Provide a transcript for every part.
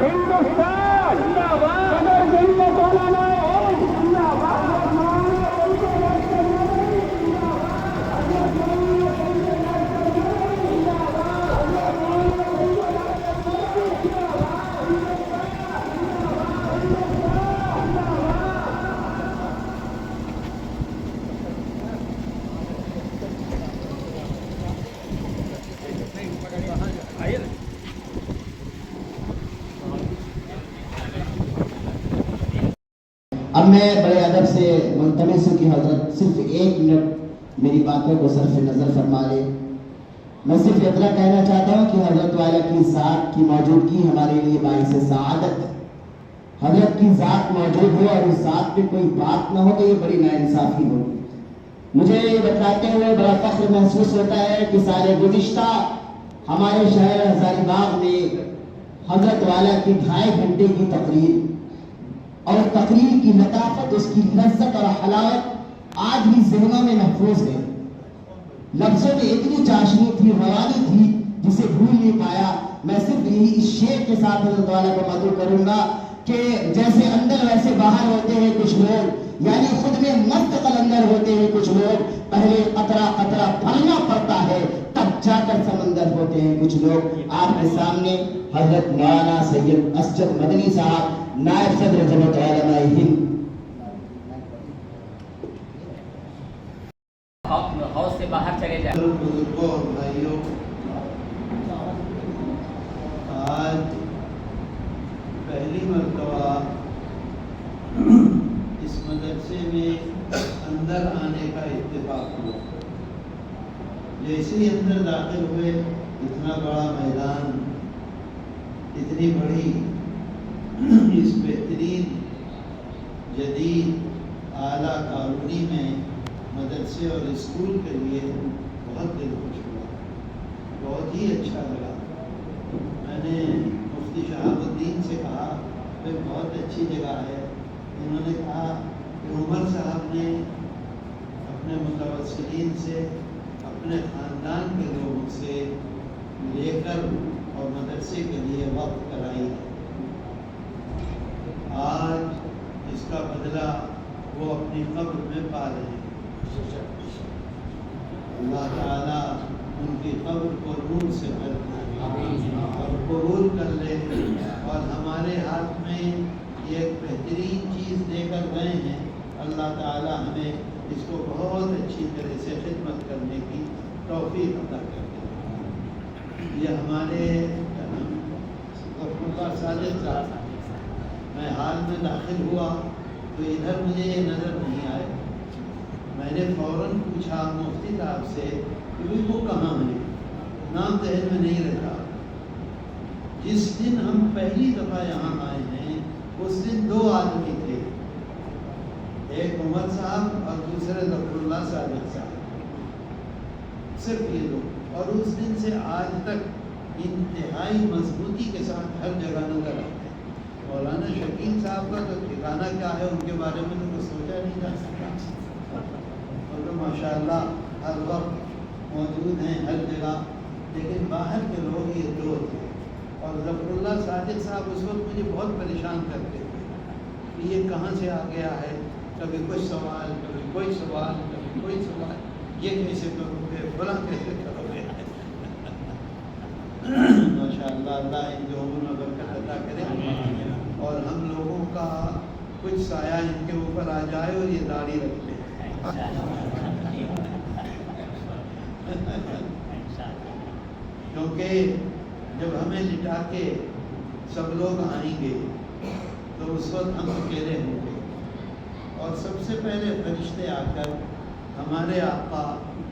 ہندوستان زندہ باد اگر زندہ مولانا ہے زندہ باد اب میں بڑے ادب سے ملتمس ہوں کہ حضرت صرف 1 منٹ میری باتوں کو صرف نظر فرما لے. میں صرف اتنا کہنا چاہتا ہوں کہ حضرت والا کی ذات کی موجودگی ہمارے لیے باعث سعادت ہے. حضرت کی ذات موجود ہو اور اس ذات پہ کوئی بات نہ ہو تو یہ بڑی ناانصافی ہوگی. مجھے یہ بتاتے ہوئے بڑا فخر محسوس ہوتا ہے کہ سال گزشتہ ہمارے شہر ہزاری باغ میں حضرت والا کی 2.5 گھنٹے کی تقریر اور تقریر کی لطافت، اس کی لذت اور حلاوت آج بھی ذہنوں میں محفوظ ہے. لفظوں میں اتنی چاشنی تھی، روانی تھی جسے بھول نہیں پایا. میں صرف یہی اس شعر کے ساتھ حضرت والا کو مدعو کروں گا کہ جیسے اندر ویسے باہر ہوتے ہیں کچھ لوگ، یعنی خود میں مست قلندر ہوتے ہیں کچھ لوگ. پہلے قطرہ قطرہ بھرنا پڑتا ہے تب جا کر سمندر ہوتے ہیں کچھ لوگ. آپ کے سامنے حضرت مولانا سید اسجد مدنی صاحب، نائب صدر جمعیت علماء ہند. ہاؤس سے باہر چلے جائیں. بزرگوں اور بھائیوں، آج پہلی مرتبہ اس مدرسے میں اندر آنے کا اتفاق ہوا. جیسے ہی اندر داخل ہوئے، اتنا بڑا میدان، اتنی بڑی اس بہترین جدید اعلیٰ کالونی میں مدرسے اور اسکول کے لیے بہت دل خوش ہوا، بہت ہی اچھا لگا. میں نے مفتی شہاب الدین سے کہا کہ بہت اچھی جگہ ہے. انہوں نے کہا کہ عمر صاحب نے اپنے متوسلین سے، اپنے خاندان کے لوگوں سے لے کر اور مدرسے کے لیے وقت کرائی ہے. آج اس کا بدلہ وہ اپنی قبر میں پا رہے ہیں. اللہ تعالیٰ ان کی قبر کو نور سے بھر دے اور قبول کر لے. اور ہمارے ہاتھ میں یہ ایک بہترین چیز دے کر گئے ہیں. اللہ تعالیٰ ہمیں اس کو بہت اچھی طرح سے خدمت کرنے کی توفیق عطا کر دے. یہ ہمارے صادق صاحب، میں حال میں داخل ہوا تو ادھر مجھے یہ نظر نہیں آئے. میں نے فوراً پوچھا مفتی صاحب سے کہ وہ کہاں ہیں، نام ذہن میں نہیں رہتا. جس دن ہم پہلی دفعہ یہاں آئے ہیں اس دن 2 آدمی تھے، ایک عمر صاحب اور دوسرے ظفر اللہ صادق صاحب، صرف یہ 2. اور اس دن سے آج تک انتہائی مضبوطی کے ساتھ ہر جگہ نظر آتے ہیں. مولانا شکیل صاحب کا تو ٹھکانہ کیا ہے، ان کے بارے میں تو سوچا نہیں جا سکتا. اور تو ماشاء اللہ ہر وقت موجود ہیں ہر جگہ. لیکن باہر کے لوگ یہ 2 تھے. اور ظفر اللہ صادق صاحب اس وقت مجھے بہت پریشان کرتے تھے کہ یہ کہاں سے آ گیا ہے، کبھی کچھ سوال، کبھی کوئی سوال، کبھی کوئی سوال. یہ کیسے کرو گے، فلاں کیسے کرو گے. ماشاء اللہ، اللہ ان کے عمر میں برکت عطا کرے اور ہم لوگوں کا کچھ سایہ ان کے اوپر آ جائے اور یہ داڑھی رکھ لیں. کیونکہ جب ہمیں لٹا کے سب لوگ آئیں گے تو اس وقت ہم اکیلے ہوں گے. اور سب سے پہلے فرشتے آ کر ہمارے آقا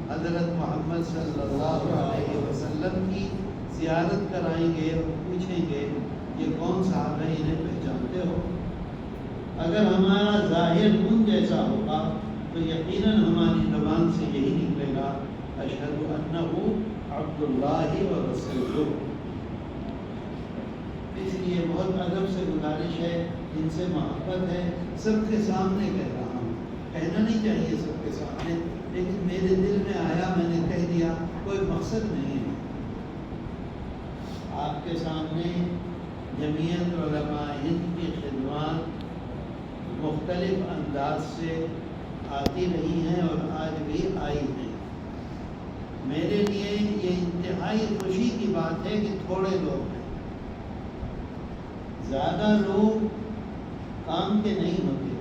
حضرت محمد صلی اللہ علیہ وسلم کی زیارت کرائیں گے اور پوچھیں گے یہ کون صاحب ہے، انہیں پہچانتے ہو؟ اگر ہمارا ظاہر ان جیسا ہوگا تو یقیناً ہماری زبان سے یہی نکلے گا اشہد انہ عبداللہ و رسولہ. اس لیے بہت ادب سے گزارش ہے، ان سے محبت ہے. سب کے سامنے کہہ رہا ہوں، کہنا نہیں چاہیے سب کے سامنے، لیکن میرے دل میں آیا، میں نے کہہ دیا. کوئی مقصد نہیں ہے. آپ کے سامنے جمعیت علماء ہند کی خدمات مختلف انداز سے آتی رہی ہیں اور آج بھی آئی ہیں۔ میرے لیے یہ انتہائی خوشی کی بات ہے کہ تھوڑے لوگ ہیں، زیادہ لوگ کام کے نہیں ہوتے،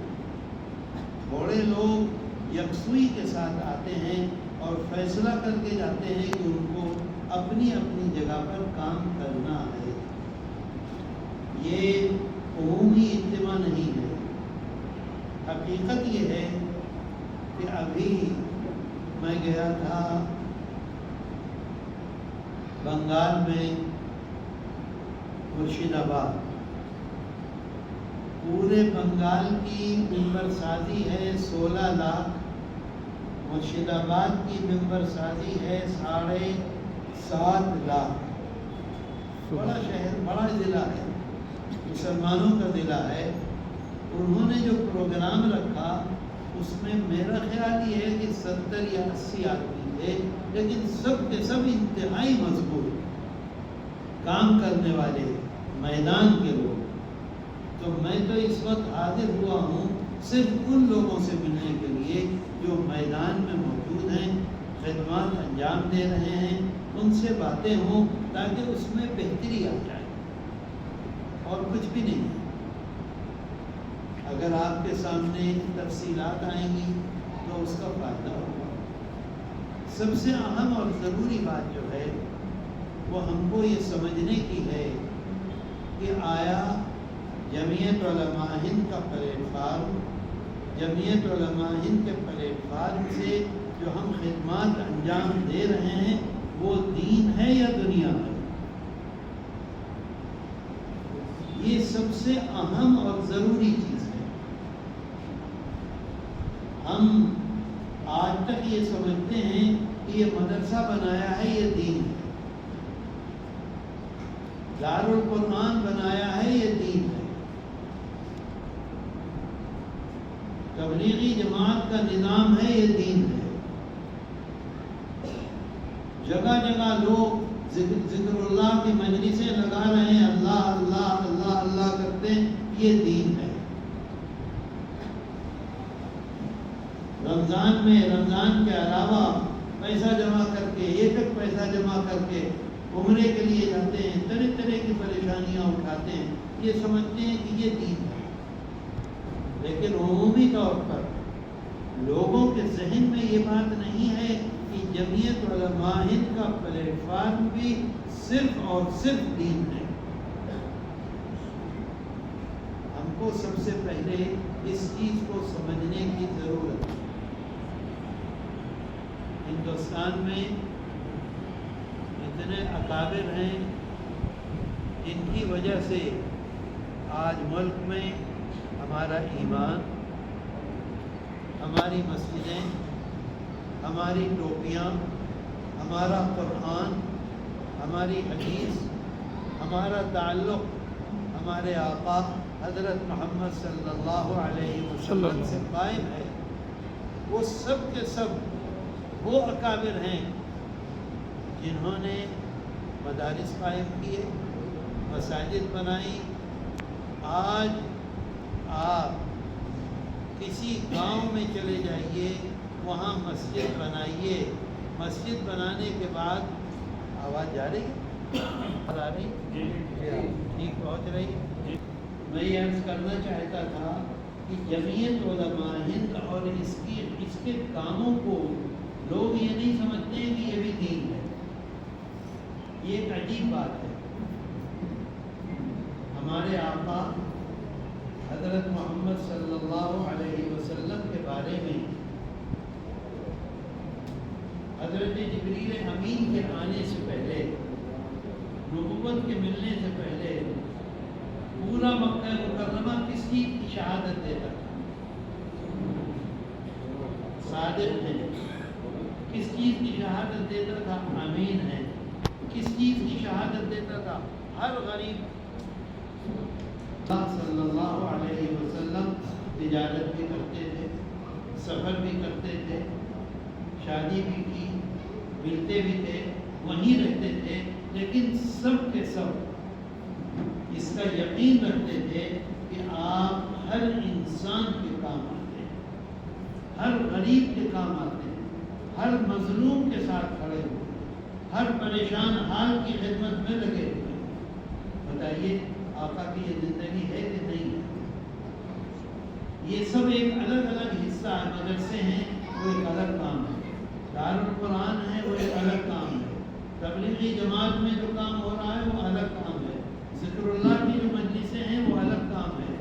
تھوڑے لوگ یکسوئی کے ساتھ آتے ہیں اور فیصلہ کر کے جاتے ہیں کہ ان کو اپنی اپنی جگہ پر کام کرنا ہے۔ یہ عمومی اجتماع نہیں ہے۔ حقیقت یہ ہے کہ ابھی میں گیا تھا بنگال میں مرشد آباد، پورے بنگال کی ممبر سازی ہے 16 لاکھ، مرشد آباد کی ممبر سازی ہے 7.5 لاکھ۔ بڑا شہر، بڑا ضلع ہے، مسلمانوں کا ضلع ہے۔ انہوں نے جو پروگرام رکھا اس میں میرا خیال یہ ہے کہ 70 یا 80 آدمی تھے، لیکن سب کے سب انتہائی مضبوط کام کرنے والے میدان کے لوگ۔ تو میں تو اس وقت حاضر ہوا ہوں صرف ان لوگوں سے ملنے کے لیے جو میدان میں موجود ہیں، خدمات انجام دے رہے ہیں، ان سے باتیں ہوں تاکہ اس میں بہتری آ جائے، اور کچھ بھی نہیں۔ اگر آپ کے سامنے تفصیلات آئیں گی تو اس کا فائدہ ہوگا۔ سب سے اہم اور ضروری بات جو ہے وہ ہم کو یہ سمجھنے کی ہے کہ آیا جمعیت علماء ہند کا پلیٹ فارم، جمعیت علماء ہند کے پلیٹ فارم سے جو ہم خدمات انجام دے رہے ہیں وہ دین ہے یا دنیا ہے؟ یہ سب سے اہم اور ضروری چیز ہے۔ ہم آج تک یہ سمجھتے ہیں کہ یہ مدرسہ بنایا ہے، یہ دین ہے، دارالقرآن بنایا ہے، یہ دین ہے، تبلیغی جماعت کا نظام ہے، یہ دین ہے، جگہ جگہ لوگ ذکر اللہ کی مجلسیں لگا رہے ہیں، اللہ اللہ اللہ اللہ کرتے ہیں، یہ دین ہے۔ رمضان میں رمضان کے علاوہ پیسہ جمع کر کے، ایک پیسہ جمع کر کے عمرے کے لیے جاتے ہیں، طرح طرح کی پریشانیاں اٹھاتے ہیں، یہ سمجھتے ہیں کہ یہ دین ہے۔ لیکن عمومی طور پر لوگوں کے ذہن میں یہ بات نہیں ہے کہ جمعیت علماء ہند کا پلیٹ فارم بھی صرف اور صرف دین ہے۔ ہم کو سب سے پہلے اس چیز کو سمجھنے کی ضرورت ہے۔ ہندوستان میں اتنے اکابر ہیں جن کی وجہ سے آج ملک میں ہمارا ایمان، ہماری مسجدیں، ہماری ٹوپیاں، ہمارا قرآن، ہماری حدیث، ہمارا تعلق ہمارے آقا حضرت محمد صلی اللہ علیہ وسلم سے قائم ہے۔ وہ سب کے سب وہ اکابر ہیں جنہوں نے مدارس قائم کیے، مساجد بنائی۔ آج آپ کسی گاؤں میں چلے جائیے، وہاں مسجد بنائیے، مسجد بنانے کے بعد آواز جا رہی آ رہی ٹھیک پہنچ رہی۔ میں یہ عرض کرنا چاہتا تھا کہ جمعیت علماء ہند اور اس کے کاموں کو لوگ یہ نہیں سمجھتے ہیں کہ یہ بھی دین ہے۔ یہ ایک عجیب بات ہے۔ ہمارے آقا حضرت محمد صلی اللہ علیہ وسلم کے بارے میں حضرت جبریل امین کے آنے سے پہلے، نبوت کے ملنے سے پہلے پورا مکہ مکرمہ کس چیز کی شہادت دیتا تھا؟ صادق ہے۔ کس چیز کی شہادت دیتا تھا؟ امین ہے۔ کس چیز کی شہادت دیتا تھا؟ ہر غریب۔ صلی اللہ علیہ وسلم تجارت بھی کرتے تھے، سفر بھی کرتے تھے، شادی بھی کی، ملتے بھی تھے، وہیں رہتے تھے، لیکن سب کے سب اس کا یقین رکھتے تھے کہ آپ ہر انسان کے کام آتے ہیں، ہر غریب کے کام آتے ہیں، ہر مظلوم کے ساتھ کھڑے ہوئے، ہر پریشان حال کی خدمت میں لگے ہوئے۔ بتائیے آقا کی یہ زندگی ہے کہ نہیں ہے؟ یہ سب ایک الگ الگ حصہ ہے، مدرسے ہیں وہ ایک الگ کام ہے، دارالقرآن ہے وہ ایک الگ کام ہے، تبلیغی جماعت میں جو کام ہو رہا ہے وہ الگ کام ہے، ذکر اللہ کی جو مجلسیں ہیں وہ الگ کام ہے،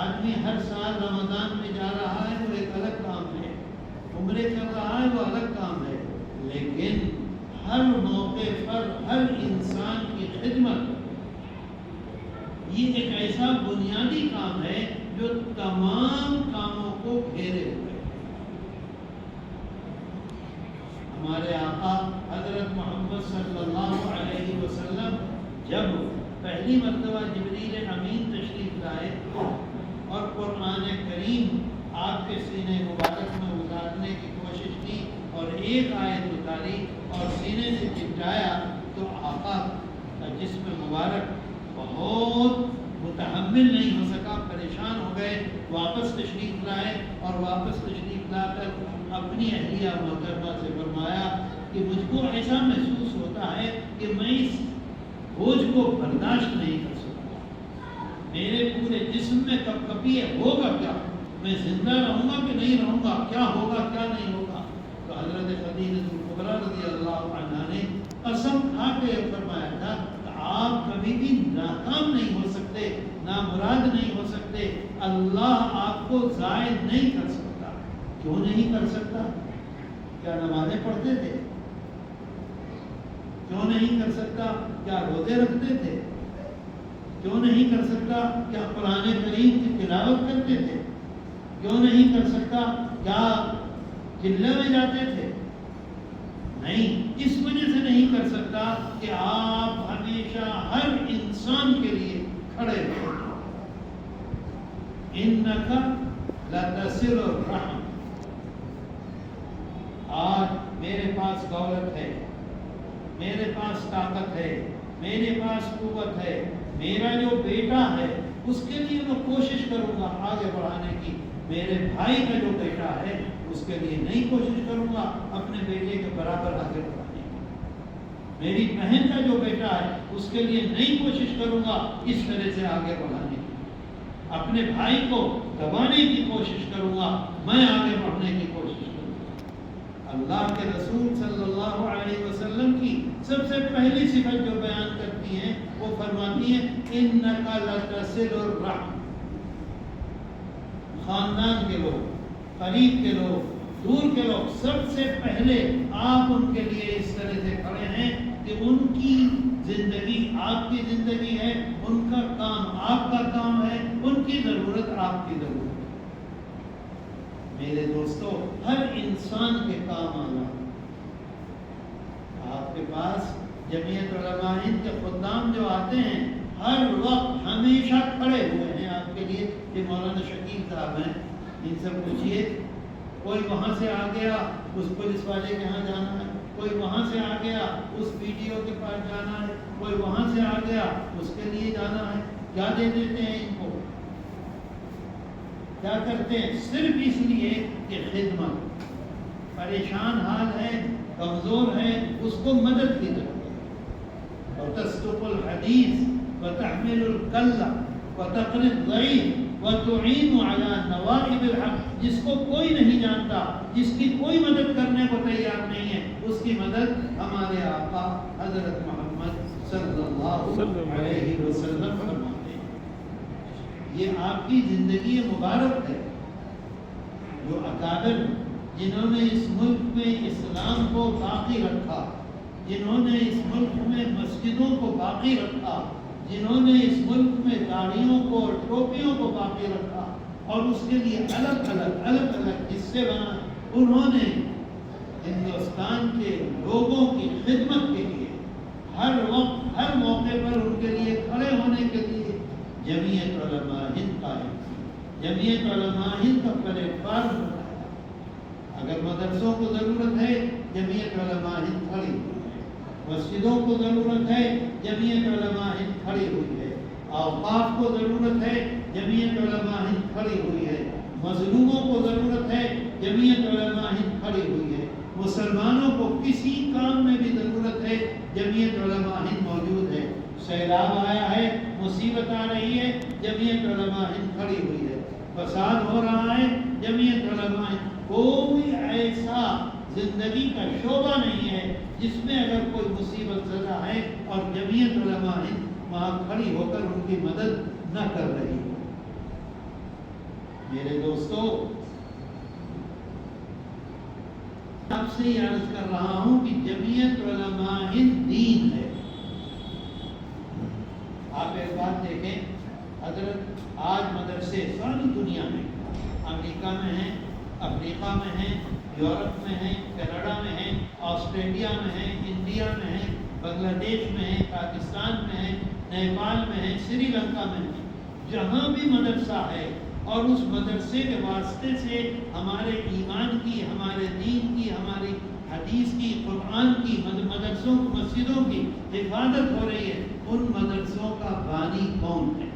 آدمی ہر سال رمضان میں جا رہا ہے وہ ایک الگ کام ہے، عمرے کر رہا ہے وہ الگ کام ہے، لیکن ہر موقع پر ہر انسان کی خدمت یہ ایک ایسا بنیادی کام ہے جو تمام کاموں کو گھیرے ہوئے ہے۔ ہمارے آقا حضرت محمد صلی اللہ علیہ وسلم جب پہلی مرتبہ جبریل امین تشریف لائے اور قرآن کریم آپ کے سینے مبارک میں اتارنے کی کوشش کی اور ایک آیت اتاری اور سینے سے چپکایا تو آقا کا جسم مبارک بہت متحمل نہیں ہو سکا، پریشان ہو گئے، واپس تشریف لائے اور واپس تشریف لا کر اپنی اہلیہ محترمہ سے فرمایا کہ مجھ کو ایسا محسوس ہوتا ہے کہ میں اس بوجھ کو برداشت نہیں کر سکتا، میرے پورے جسم میں کپ کپی ہے، ہوگا کیا، میں زندہ رہوں گا کہ نہیں رہوں گا، کیا ہوگا کیا نہیں ہوگا۔ تو حضرت خدیجہ کبریٰ رضی اللہ عنہا نے قسم کھا کے فرمایا تھا آپ کبھی بھی ناکام نہیں ہو سکتے، نامراد نہیں ہو سکتے، اللہ آپ کو ضائع نہیں کر سکتا۔ کیوں نہیں کر سکتا؟ کیا نمازیں پڑھتے تھے؟ کیوں نہیں کر سکتا؟ کیا روزے رکھتے تھے؟ کیوں نہیں کر سکتا؟ کیا قرآن کریم کی تلاوت کرتے تھے؟ کیوں نہیں کر سکتا؟ کیا قلعے میں جاتے تھے؟ نہیں، اس وجہ سے نہیں کر سکتا کہ آپ ہمیشہ ہر انسان کے لیے کھڑے رہے۔ انک لتصل الرحم، آج میرے پاس دولت ہے، میرے پاس طاقت ہے، میرے پاس قوت ہے، میرا جو بیٹا ہے اس کے لیے میں کوشش کروں گا آگے بڑھانے کی، میرے بھائی کا جو بیٹا ہے اس کے لیے نہیں کوشش کروں گا اپنے بیٹے کے برابر آگے بڑھانے کی، میری بہن کا جو بیٹا ہے اس کے لیے نہیں کوشش کروں گا اس طرح سے آگے بڑھانے کی، اپنے بھائی کو دبانے کی کوشش کروں گا، میں آگے بڑھنے کی کوشش کروں گا۔ اللہ کے رسول صلی اللہ علیہ وسلم کی سب سے پہلی صفت جو بیان کرتی ہیں وہ فرماتی ہیں انک لتصل الرحم، خاندان کے لوگ، قریب کے لوگ، دور کے لوگ، سب سے پہلے آپ ان کے لیے اس طرح سے کھڑے ہیں کہ ان کی زندگی آپ کی زندگی ہے، ان کا کام آپ کا کام ہے، ان کی ضرورت آپ کی ضرورت ہے۔ میرے دوستو، ہر انسان کے کام آنا، آپ کے پاس جمعیت علماء ہند کے خدام جو آتے ہیں ہر وقت ہمیشہ کھڑے ہوئے ہیں آپ کے لیے۔ یہ مولانا شکیل صاحب ہیں، ان سے پوچھئے، کوئی وہاں سے آ گیا اس پولیس والے کے ہاں جانا ہے، کوئی وہاں سے آ گیا اس ویڈیو کے پاس جانا ہے، کوئی وہاں سے آ گیا اس کے لیے جانا ہے، کیا دے دیتے ہیں ان کو؟ کیا کرتے ہیں؟ صرف اس لیے کہ خدمت، پریشان حال ہے، کمزور ہے، اس کو مدد کی ضرورت ہے۔ وتصدق الحدیث وتحمل الکلہ وتقری الضعیف وتعین علی نوائب الحق، جس کو کوئی نہیں جانتا، جس کی کوئی مدد کرنے کو تیار نہیں ہے، اس کی مدد ہمارے آقا حضرت محمد صلی اللہ علیہ وسلم فرماتے ہیں۔ یہ آپ کی زندگی مبارک ہے۔ جو اکابر جنہوں نے اس ملک میں اسلام کو باقی رکھا، جنہوں نے اس ملک میں مسجدوں کو باقی رکھا، جنہوں نے اس ملک میں داڑھیوں کو اور ٹوپیوں کو باقی رکھا اور اس کے لیے الگ الگ حصے بنائے، انہوں نے ہندوستان کے لوگوں کی خدمت کے لیے ہر وقت ہر موقع پر ان کے لیے کھڑے ہونے کے لیے جمعیت علماء ہند قائم کی، جمعیت علماء ہند کا پلیٹ فارم بنایا۔ اگر مدرسوں کو ضرورت ہے، جمعیت علماء ہند کھڑی ہوئی ہے، مسجدوں کو ضرورت ہے، جمعیت علماء ہند کھڑی ہوئی ہے، اوقاف کو ضرورت ہے، جمعیت علماء ہند کھڑی ہوئی ہے۔ مظلوموں کو ضرورت ہے، جمعیت علماء ہند کھڑی ہوئی ہے۔ مسلمانوں کو کسی کام میں بھی ضرورت ہے، جمعیت علماء ہند موجود ہے۔ سیلاب آیا ہے، مصیبت آ رہی ہے، جمعیت علماء ہند کھڑی ہوئی ہے۔ فساد ہو رہا ہے، جمعیت علماء ہند۔ کوئی ایسا زندگی کا شعبہ نہیں ہے جس میں اگر کوئی مصیبت زدہ ہے اور جمعیت علماء ہند وہاں کھڑی ہو کر ان کی مدد نہ کر رہی ہے۔ میرے دوستو، آپ سے یہ عرض کر رہا ہوں کہ جمعیت علماء ہند دین ہے۔ آپ ایک بات دیکھیں، حضرت آج مدرسے ساری دنیا میں، امریکہ میں ہیں، افریقہ میں ہیں، یورپ میں ہیں، کینیڈا میں ہیں، آسٹریلیا میں ہیں، انڈیا میں ہیں، بنگلہ دیش میں ہیں، پاکستان میں ہیں، نیپال میں ہیں، سری لنکا میں ہیں۔ جہاں بھی مدرسہ ہے اور اس مدرسے کے واسطے سے ہمارے ایمان کی، ہمارے دین کی، ہماری حدیث کی، قرآن کی، مدرسوں مسجدوں کی حفاظت ہو رہی ہے، ان مدرسوں کا بانی کون ہے؟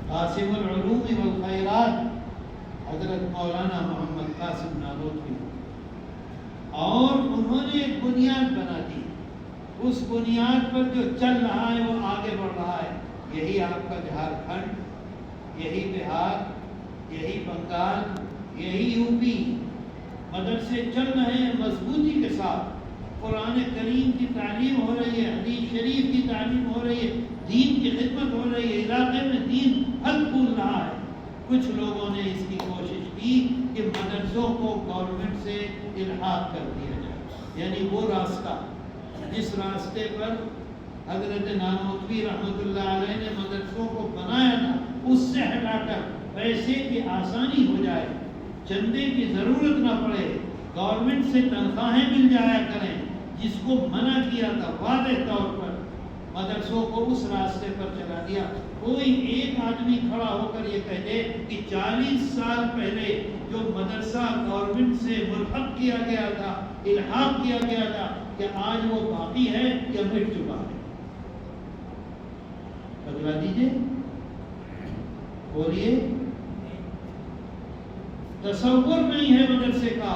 قاسم العلوم والخیرات حضرت مولانا محمد قاسم نانوتوی، اور انہوں نے ایک بنیاد بنا دی۔ اس بنیاد پر جو چل رہا ہے وہ آگے بڑھ رہا ہے۔ یہی آپ کا جھارکھنڈ، یہی بہار، یہی بنگال، یہی یو پی، مدرسے چل رہے ہیں مضبوطی کے ساتھ۔ قرآن کریم کی تعلیم ہو رہی ہے، حدیث شریف کی تعلیم ہو رہی ہے، دین کی خدمت ہو رہی ہے، علاقے میں دین حل پھول رہا ہے۔ کچھ لوگوں نے اس کی کوشش کی کہ مدرسوں کو گورنمنٹ سے الحاق کر دیا جائے، یعنی وہ راستہ جس راستے پر حضرت نانوتوی رحمۃ اللہ علیہ نے مدرسوں کو بنایا تھا، اس سے ہٹا کر پیسے کی آسانی ہو جائے، چندے کی ضرورت نہ پڑے، گورنمنٹ سے تنخواہیں مل جایا کریں، جس کو منع کیا تھا واضح طور پر مدرسوں کو اس راستے پر چلا دیا۔ کوئی ایک آدمی کھڑا ہو کر یہ کہہ دے کہ 40 سال پہلے جو مدرسہ گورنمنٹ سے ملحق کیا گیا تھا، الحاق کیا گیا تھا، کہ آج وہ باقی ہے یا مٹ چکا ہے؟ بتلا دیجیے، بولیے۔ تصور نہیں ہے مدرسے کا۔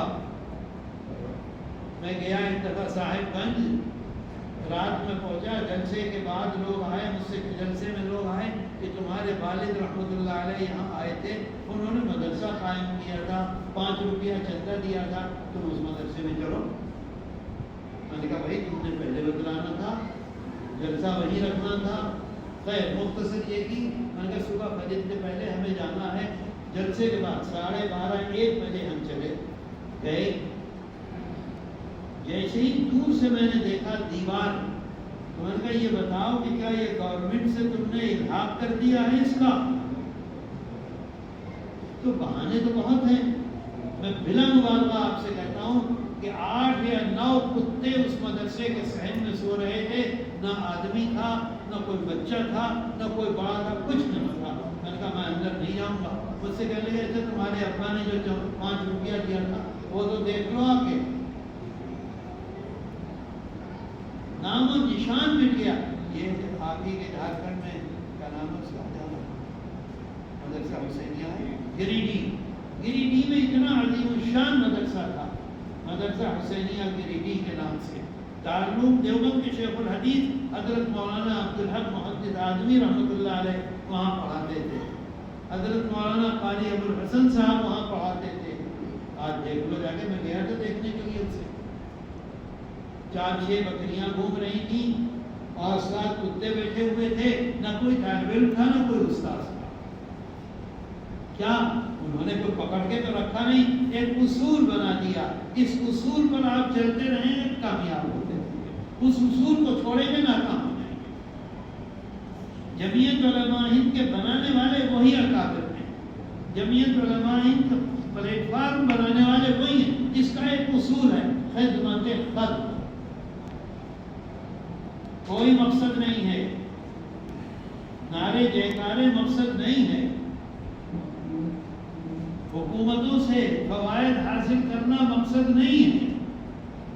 میں گیا ایک دفعہ صاحب گنج، رات میں پہنچا، جلسے کے بعد لوگ آئے مجھ سے، جلسے میں لوگ آئے کہ تمہارے والد رحمۃ اللہ علیہ یہاں آئے تھے، انہوں نے مدرسہ قائم کیا تھا، 5 روپیہ چندہ دیا تھا، تم اس مدرسے میں چلو۔ میں نے کہا بھائی تم نے پہلے بتلانا تھا، جلسہ وہیں رکھنا تھا۔ خیر مختصر یہ کی، میں نے کہا صبح فجر سے پہلے ہمیں جانا ہے، جلسے کے بعد 12:30 1 بجے ہم چلے گئے۔ جیسے ہی دور سے میں نے دیکھا دیوار، تو میں نے کہا یہ بتاؤ کہ کیا یہ گورنمنٹ سے تم نے الحاق کر دیا ہے اس کا؟ تو بہانے تو بہت ہیں۔ میں بلا مبالغہ آپ سے کہتا ہوں کہ 8 یا 9 کتے اس مدرسے کے صحن میں سو رہے تھے، نہ آدمی تھا، نہ کوئی بچہ تھا، نہ کوئی بڑا تھا، کچھ نہیں تھا۔ میں نے کہا میں اندر نہیں جاؤں گا۔ مجھ سے کہنے لگے اچھا تمہارے ابا نے جو 5 روپیہ دیا تھا وہ تو دیکھ لو آ کے، نام و نشان مٹ گیا۔ یہ آپ ہی کے جھارکھنڈ میں کیا نام ہے اس کا، مدرسہ حسینیہ ہے، گریڈی میں اتنا عظیم الشان مدرسہ تھا، مدرسہ حسینیہ گریڈی کے نام سے۔ دارالعلوم دیوبند کے شیخ الحدیث حضرت مولانا عبدالحق محدث اعظمی رحمۃ اللہ علیہ وہاں پڑھاتے تھے، حضرت مولانا قاری ابوالحسن صاحب وہاں پڑھاتے تھے۔ آج دیکھ لو جا کے، میں گیا تھا دیکھنے کے لیے، اسے 4-6 بکریاں گھوم رہی تھیں اور 7 کتے بیٹھے ہوئے تھے، نہ کوئی طالب علم تھا نہ کوئی استاد تھا۔ کیا انہوں نے کوئی پکڑ کے تو رکھا نہیں، ایک اصول بنا دیا، اس اصول پر آپ چلتے رہیں کامیاب ہوتے ہیں، اس اصول کو چھوڑیں گے ناکام ہو جائیں گے۔ جمعیت علماء ہند کے بنانے والے وہی اکابر ہیں، جمعیت علماء ہند پلیٹ فارم بنانے والے وہی ہیں، جس کا ایک اصول ہے خدمت خلق، کوئی مقصد نہیں ہے، نعرے جیکارے مقصد نہیں ہے، حکومتوں سے فوائد حاصل کرنا مقصد نہیں ہے،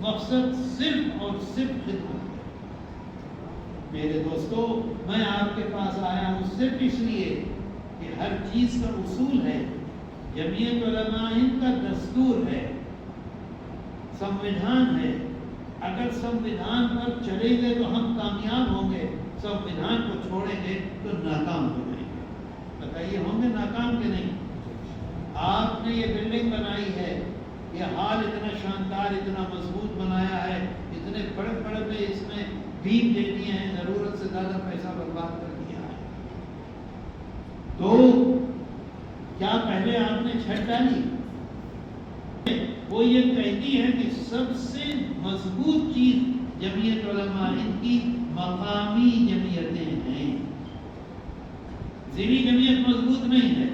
مقصد صرف اور صرف خدمت ہے۔ میرے دوستو، میں آپ کے پاس آیا ہوں صرف اس لیے کہ ہر چیز کا اصول ہے، جمعیت علماء ہند کا دستور ہے، سموِدھان ہے۔ اگر سموِدھان پر چلیں گے تو ہم کامیاب ہوں گے، سموِدھان کو چھوڑیں گے تو ناکام ہو جائیں گے۔ بتائیے ہوں گے ناکام کہ نہیں؟ آپ نے یہ بلڈنگ بنائی ہے، یہ ہال اتنا شاندار، اتنا مضبوط بنایا ہے، اتنے بڑے بڑے میں اس میں بیم دے دیے ہیں، ضرورت سے زیادہ پیسہ برباد کر دیا ہے، تو کیا پہلے آپ نے چھت ڈالی؟ وہ یہ کہتی ہے کہ سب سے مضبوط چیز جمعیت علماء ہند کی مقامی جمعیتیں ہیں۔ ذیلی جمعیت مضبوط نہیں ہے۔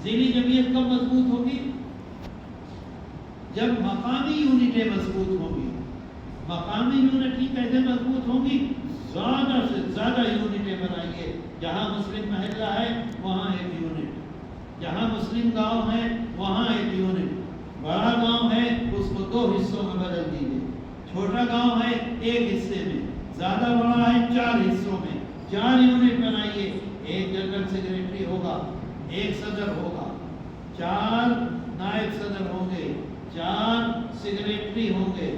ذیلی جمعیت کب مضبوط ہوگی؟ جب مقامی یونٹیں مضبوط ہوں گی۔ مقامی یونٹیں کیسے مضبوط ہوں گی؟ زیادہ سے زیادہ یونٹیں بنائیے۔ جہاں مسلم محلہ ہے وہاں ایک یونٹ، جہاں مسلم گاؤں ہے وہاں ایک یونٹ، بڑا گاؤں ہے اس کو 2 حصوں میں بدل دیجیے، چھوٹا گاؤں ہے ایک حصے میں، زیادہ بڑا ہے 4 حصوں میں، 4 یونٹ بنائیے۔ ایک جنرل سیکریٹری ہوگا، ایک صدر ہوگا، 4 نائب صدر ہوں گے، 4 سیکریٹری ہوں گے،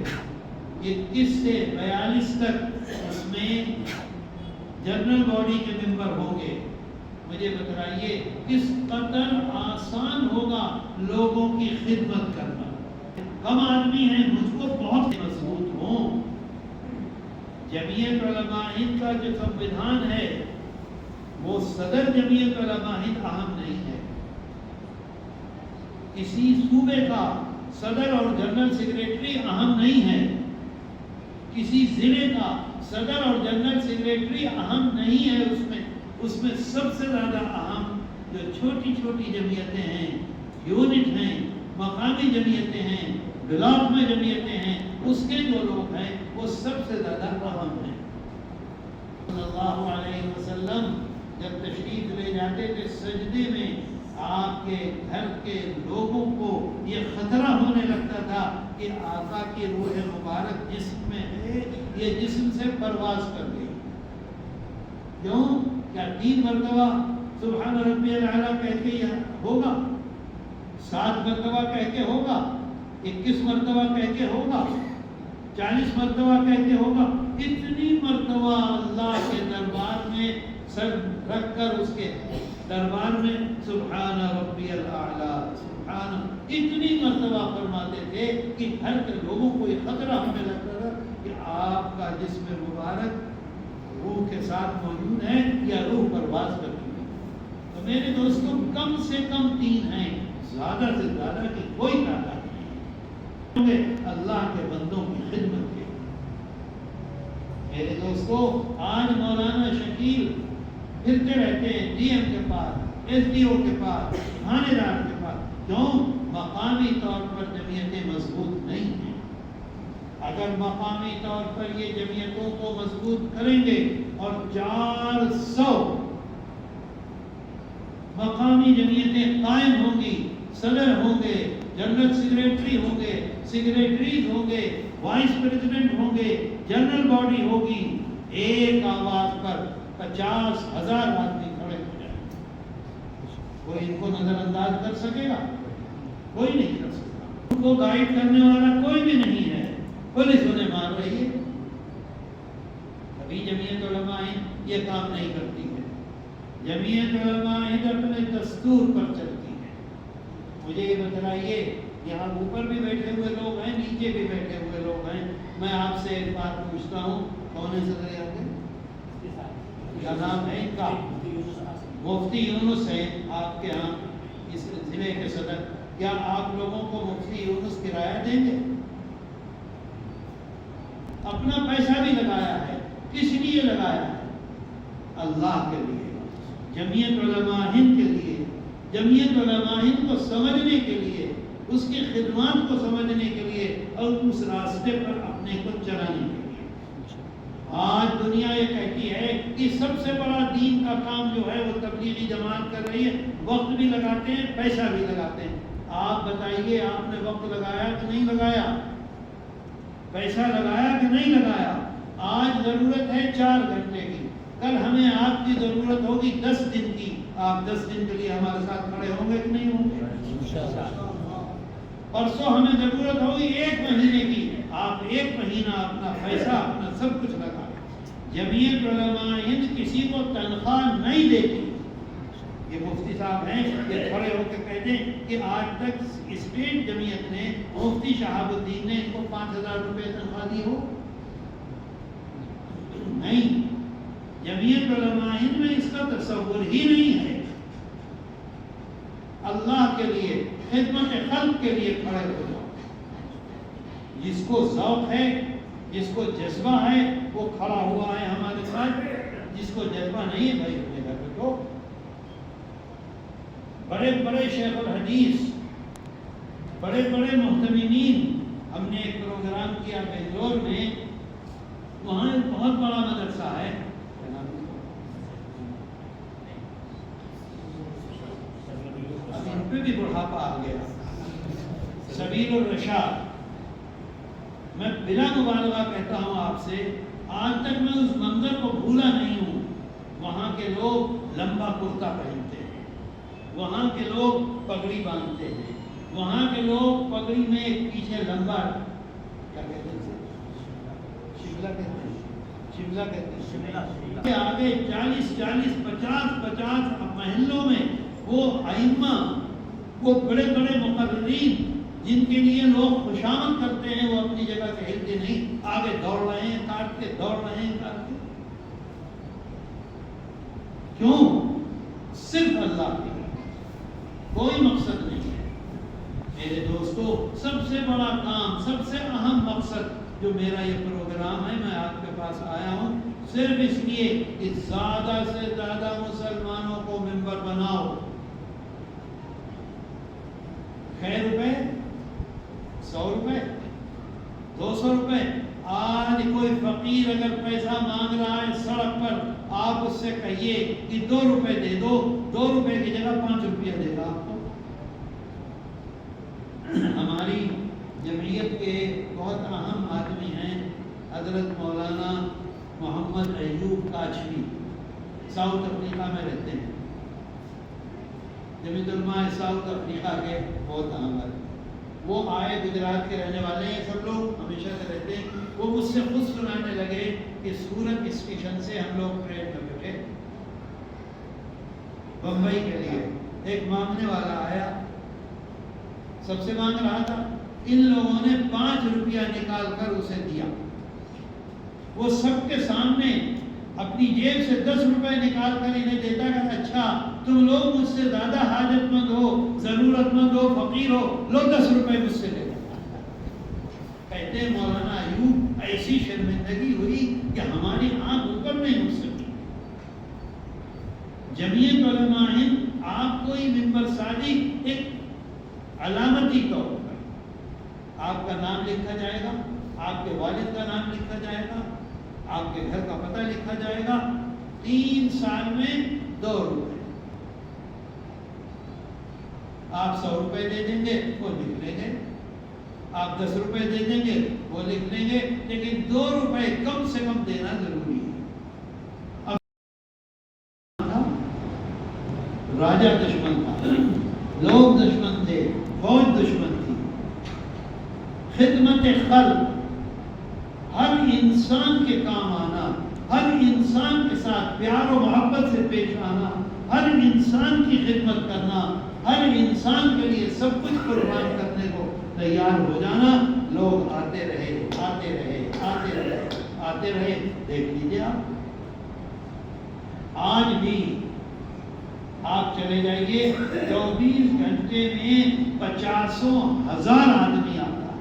21 سے 42 تک اس میں جنرل باڈی کے ممبر ہوں گے۔ مجھے بتائیے کس قدر آسان ہوگا لوگوں کی خدمت کرنا۔ کم آدمی ہیں، مجھ کو بہت مضبوط ہوں۔ جمعیت علماء ہند کا جو سموِدھان ہے وہ صدر جمعیت علماء ہند اہم نہیں ہے۔ کسی صوبے کا صدر اور جنرل سیکریٹری اہم نہیں ہے، کسی ضلع کا صدر اور جنرل سیکریٹری اہم نہیں ہے۔ اس میں سب سے زیادہ اہم جو چھوٹی چھوٹی جمعیتیں ہیں، یونٹ ہیں، مقامی جمعیتیں ہیں، بلاک میں جمعیتیں ہیں، اس کے جو لوگ ہیں وہ سب سے زیادہ اہم ہیں۔ صلی اللہ علیہ وسلم جب تشریف لے جاتے تھے سجدے میں، آپ کے گھر کے لوگوں کو یہ خطرہ ہونے لگتا تھا کہ آقا کی روح مبارک جسم میں ہے، یہ جسم سے پرواز کر گئی۔ کیوں؟ کیا 3 مرتبہ سبحان ربی الاعلیٰ کہہ کے ہوگا؟ 7 مرتبہ کہہ کے ہوگا؟ 21 مرتبہ کہہ کے ہوگا؟ 40 مرتبہ کہہ کے ہوگا؟ اتنی مرتبہ اللہ کے دربار میں سر رکھ کر اس کے دربار میں سبحان ربی الاعلیٰ سبحان اتنی مرتبہ فرماتے تھے کہ گھر کے لوگوں کو یہ خطرہ ہونے لگتا تھا کہ آپ کا جسم مبارک روح کے ساتھ موجود ہے یا روح پرواز کر چکی ہے۔ تو میرے دوستوں کم سے کم 3 ہیں، زیادہ سے زیادہ کی کوئی تعداد نہیں، اللہ کے بندوں کی خدمت کے۔ میرے دوستوں آج مولانا شکیل پھرتے رہتے ہیں ڈی ایم کے پاس، ایس ڈی او کے پاس، تھانے دار کے پاس، کیوں؟ مقامی طور پر جمعیتیں مضبوط نہیں ہیں۔ اگر مقامی طور پر یہ جمعیتوں کو مضبوط کریں گے اور 400 مقامی جمعیتیں قائم ہوں گی، صدر ہوں گے، جنرل سیکریٹری ہوں گے، سیکریٹریز ہوں گے، وائس پریزیڈنٹ ہوں گے، جنرل باڈی ہوگی، ایک آواز پر 50,000 آدمی کھڑے ہو جائیں، کوئی ان کو نظر انداز کر سکے گا؟ کوئی نہیں کر سکتا۔ ان کو گائیڈ کرنے والا کوئی بھی نہیں ہے، پولیس انہیں مار رہی ہے۔ کبھی جمعیت علماء ہند یہ کام نہیں کرتی ہے۔ جمعیت علماء ہند اپنے دستور پر چلتی ہے۔ مجھے یہ بتائیے، یہاں اوپر بھی بیٹھے ہوئے لوگ ہیں، نیچے بھی بیٹھے ہوئے لوگ ہیں، میں آپ سے ایک بات پوچھتا ہوں، کون ہے صدر اعظم؟ کیا نام ہے ان کا؟ مفتی یونس ہے آپ کے ہاں اس ضلع کے صدر۔ کیا آپ لوگوں کو مفتی یونس کرایہ دیں گے؟ اپنا پیسہ بھی لگایا ہے، کس لیے لگایا ہے؟ اللہ کے لیے، جمعیت علماء ہند کے لیے، جمعیت علماء ہند کو سمجھنے کے لیے، اس کی خدمات کو سمجھنے کے لیے اور اس راستے پر اپنے کو چلانے کے لیے۔ آج دنیا یہ کہتی ہے کہ سب سے بڑا دین کا کام جو ہے وہ تبلیغی جماعت کر رہی ہے، وقت بھی لگاتے ہیں، پیسہ بھی لگاتے ہیں۔ آپ بتائیے آپ نے وقت لگایا کہ نہیں لگایا؟ پیسہ لگایا کہ نہیں لگایا؟ آج ضرورت ہے 4 گھنٹے کی، کل ہمیں آپ کی ضرورت ہوگی 10 دن کی، آپ 10 دن کے لیے ہمارے ساتھ کھڑے ہوں گے کہ نہیں ہوں گے؟ پرسوں ہمیں ضرورت ہوگی 1 مہینے کی، آپ 1 مہینہ اپنا پیسہ اپنا سب کچھ لگا۔ جمعیت علماء ہند کسی کو تنخواہ نہیں دیتی۔ یہ مفتی صاحب ہیں، یہ کھڑے ہو کے کہتے ہیں کہ آج تک اسٹیٹ جمعیت نے مفتی شہاب الدین نے ان کو 5000 روپے تنخواہ دی ہو؟ نہیں، جمعیت علماء ہند میں اس کا تصور ہی نہیں ہے۔ اللہ کے لیے، خدمت خلق کے لیے کھڑے ہو جاؤ۔ جس کو ذوق ہے، جس کو جذبہ ہے، وہ کھڑا ہوا ہے ہمارے ساتھ۔ جس کو جذبہ نہیں ہے بھائی اپنے گھر پہ تو بڑے بڑے شیخ الحدیث، بڑے بڑے محتمین، ہم نے ایک پروگرام کیا بنگلور میں، وہاں ایک بہت بڑا مدرسہ ہے، اب ان پہ بھی بڑھاپا آ گیا، سبیل الرشاد۔ میں بلا مبالغہ کہتا ہوں آپ سے، آج تک میں اس منظر کو بھولا نہیں ہوں۔ وہاں کے لوگ لمبا کرتا پہنتے ہیں، وہاں کے لوگ پگڑی باندھتے ہیں، وہاں کے لوگ پگڑی میں ایک پیچھے لمبا، کیا کہتے ہیں، شملہ کہتے ہیں، شملہ کہتے ہیں، آگے 40 50 محلوں میں وہ ائمہ، وہ بڑے بڑے مقررین جن کے لیے لوگ خوشامد کرتے ہیں، وہ اپنی جگہ سے ہلتے نہیں، آگے دوڑ رہے ہیں، کاٹ کے دوڑ رہے ہیں، کاٹ کے۔ کیوں؟ صرف اللہ کے لیے، کوئی مقصد نہیں ہے۔ میرے دوستو، سب سے بڑا کام، سب سے اہم مقصد جو میرا یہ پروگرام ہے، میں آپ کے پاس آیا ہوں صرف اس لیے کہ زیادہ سے زیادہ مسلمانوں کو ممبر بناؤ۔ خیر روپے، 100 روپے، 200 روپے، آج کوئی فقیر اگر پیسہ مانگ رہا ہے سڑک پر، آپ اس سے کہیے کہ 2 روپے دے دو، 2 روپے کی جگہ 5 روپیہ دے گا آپ کو۔ ہماری جمعیت کے بہت اہم آدمی ہیں حضرت مولانا محمد ایوب کاشمی، ساؤتھ افریقہ میں رہتے ہیں، جمعیت علماء ساؤتھ افریقہ کے بہت اہم آدمی۔ وہ آئے، گجرات کے رہنے والے ہیں سب لوگ، ہمیشہ سے رہتے ہیں۔ وہ مجھ سے خود سنانے لگے کہ سورت اسٹیشن سے ہم لوگ ٹرین میں بیٹھے بمبئی کے لیے، ایک مانگنے والا آیا، سب سے مانگ رہا تھا، ان لوگوں نے 5 روپیہ نکال کر اسے دیا۔ وہ سب کے سامنے اپنی جیب سے 10 روپے نکال کر انہیں دیتا کہ اچھا تم لوگ مجھ سے زیادہ حاجت مند ہو، ضرورت مند ہو، فقیر ہو، لو 10 روپے مجھ سے لے لو۔ کہتے ہیں مولانا ایوب ایسی شرمندگی ہوئی کہ ہماری آنکھ اوپر نہیں ہو سکی۔ جمعیت علماء ہند آپ کو ہی ممبر سازی ایک علامتی طور پر آپ کا نام لکھا جائے گا، آپ کے والد کا نام لکھا جائے گا، آپ کے گھر کا پتہ لکھا جائے گا، 3 سال میں 2 روپے۔ آپ 100 روپے دے دیں گے وہ لکھ لیں گے، آپ 10 روپے دے دیں گے وہ لکھ لیں گے، لیکن 2 روپے کم سے کم دینا ضروری ہے۔ اب راجہ دشمن تھا، لوگ دشمن تھے، فوج دشمن تھی، خدمت خلق، ہر انسان کے کام آنا، ہر انسان کے ساتھ پیار و محبت سے پیش آنا، ہر انسان کی خدمت کرنا، ہر انسان کے لیے سب کچھ قربان کرنے کو تیار ہو جانا۔ لوگ آتے رہے، آتے رہے، آتے رہے، آتے رہے۔ دیکھ لیجیے آج بھی آپ چلے جائیے 24 گھنٹے میں 50,000 آدمی آتا ہے۔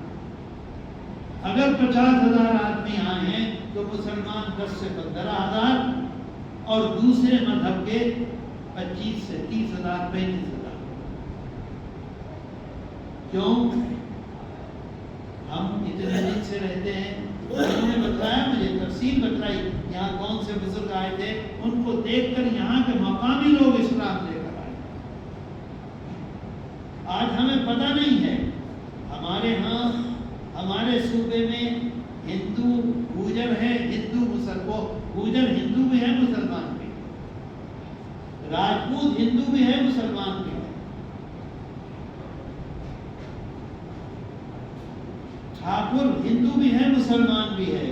اگر 50,000 آدمی آئے ہیں تو مسلمان 10 سے 15,000 اور دوسرے مذہب کے 25 سے 30,000 35,000۔ کیوں؟ ہم اتنے دن سے رہتے ہیں، انہوں نے بتایا، مجھے تفصیل بتلائی یہاں کون سے بزرگ آئے تھے، ان کو دیکھ کر یہاں کے مقامی لوگ اسلام لے کر آئے۔ آج ہمیں پتہ نہیں ہے، ہمارے ہاں ہمارے صوبے میں ہندو گوجر ہے ہندو مسلمان، گوجر ہندو بھی ہے مسلمان بھی، راجپوت ہندو بھی ہے مسلمان بھی ہے، ٹھاکر ہندو بھی ہے مسلمان بھی ہے،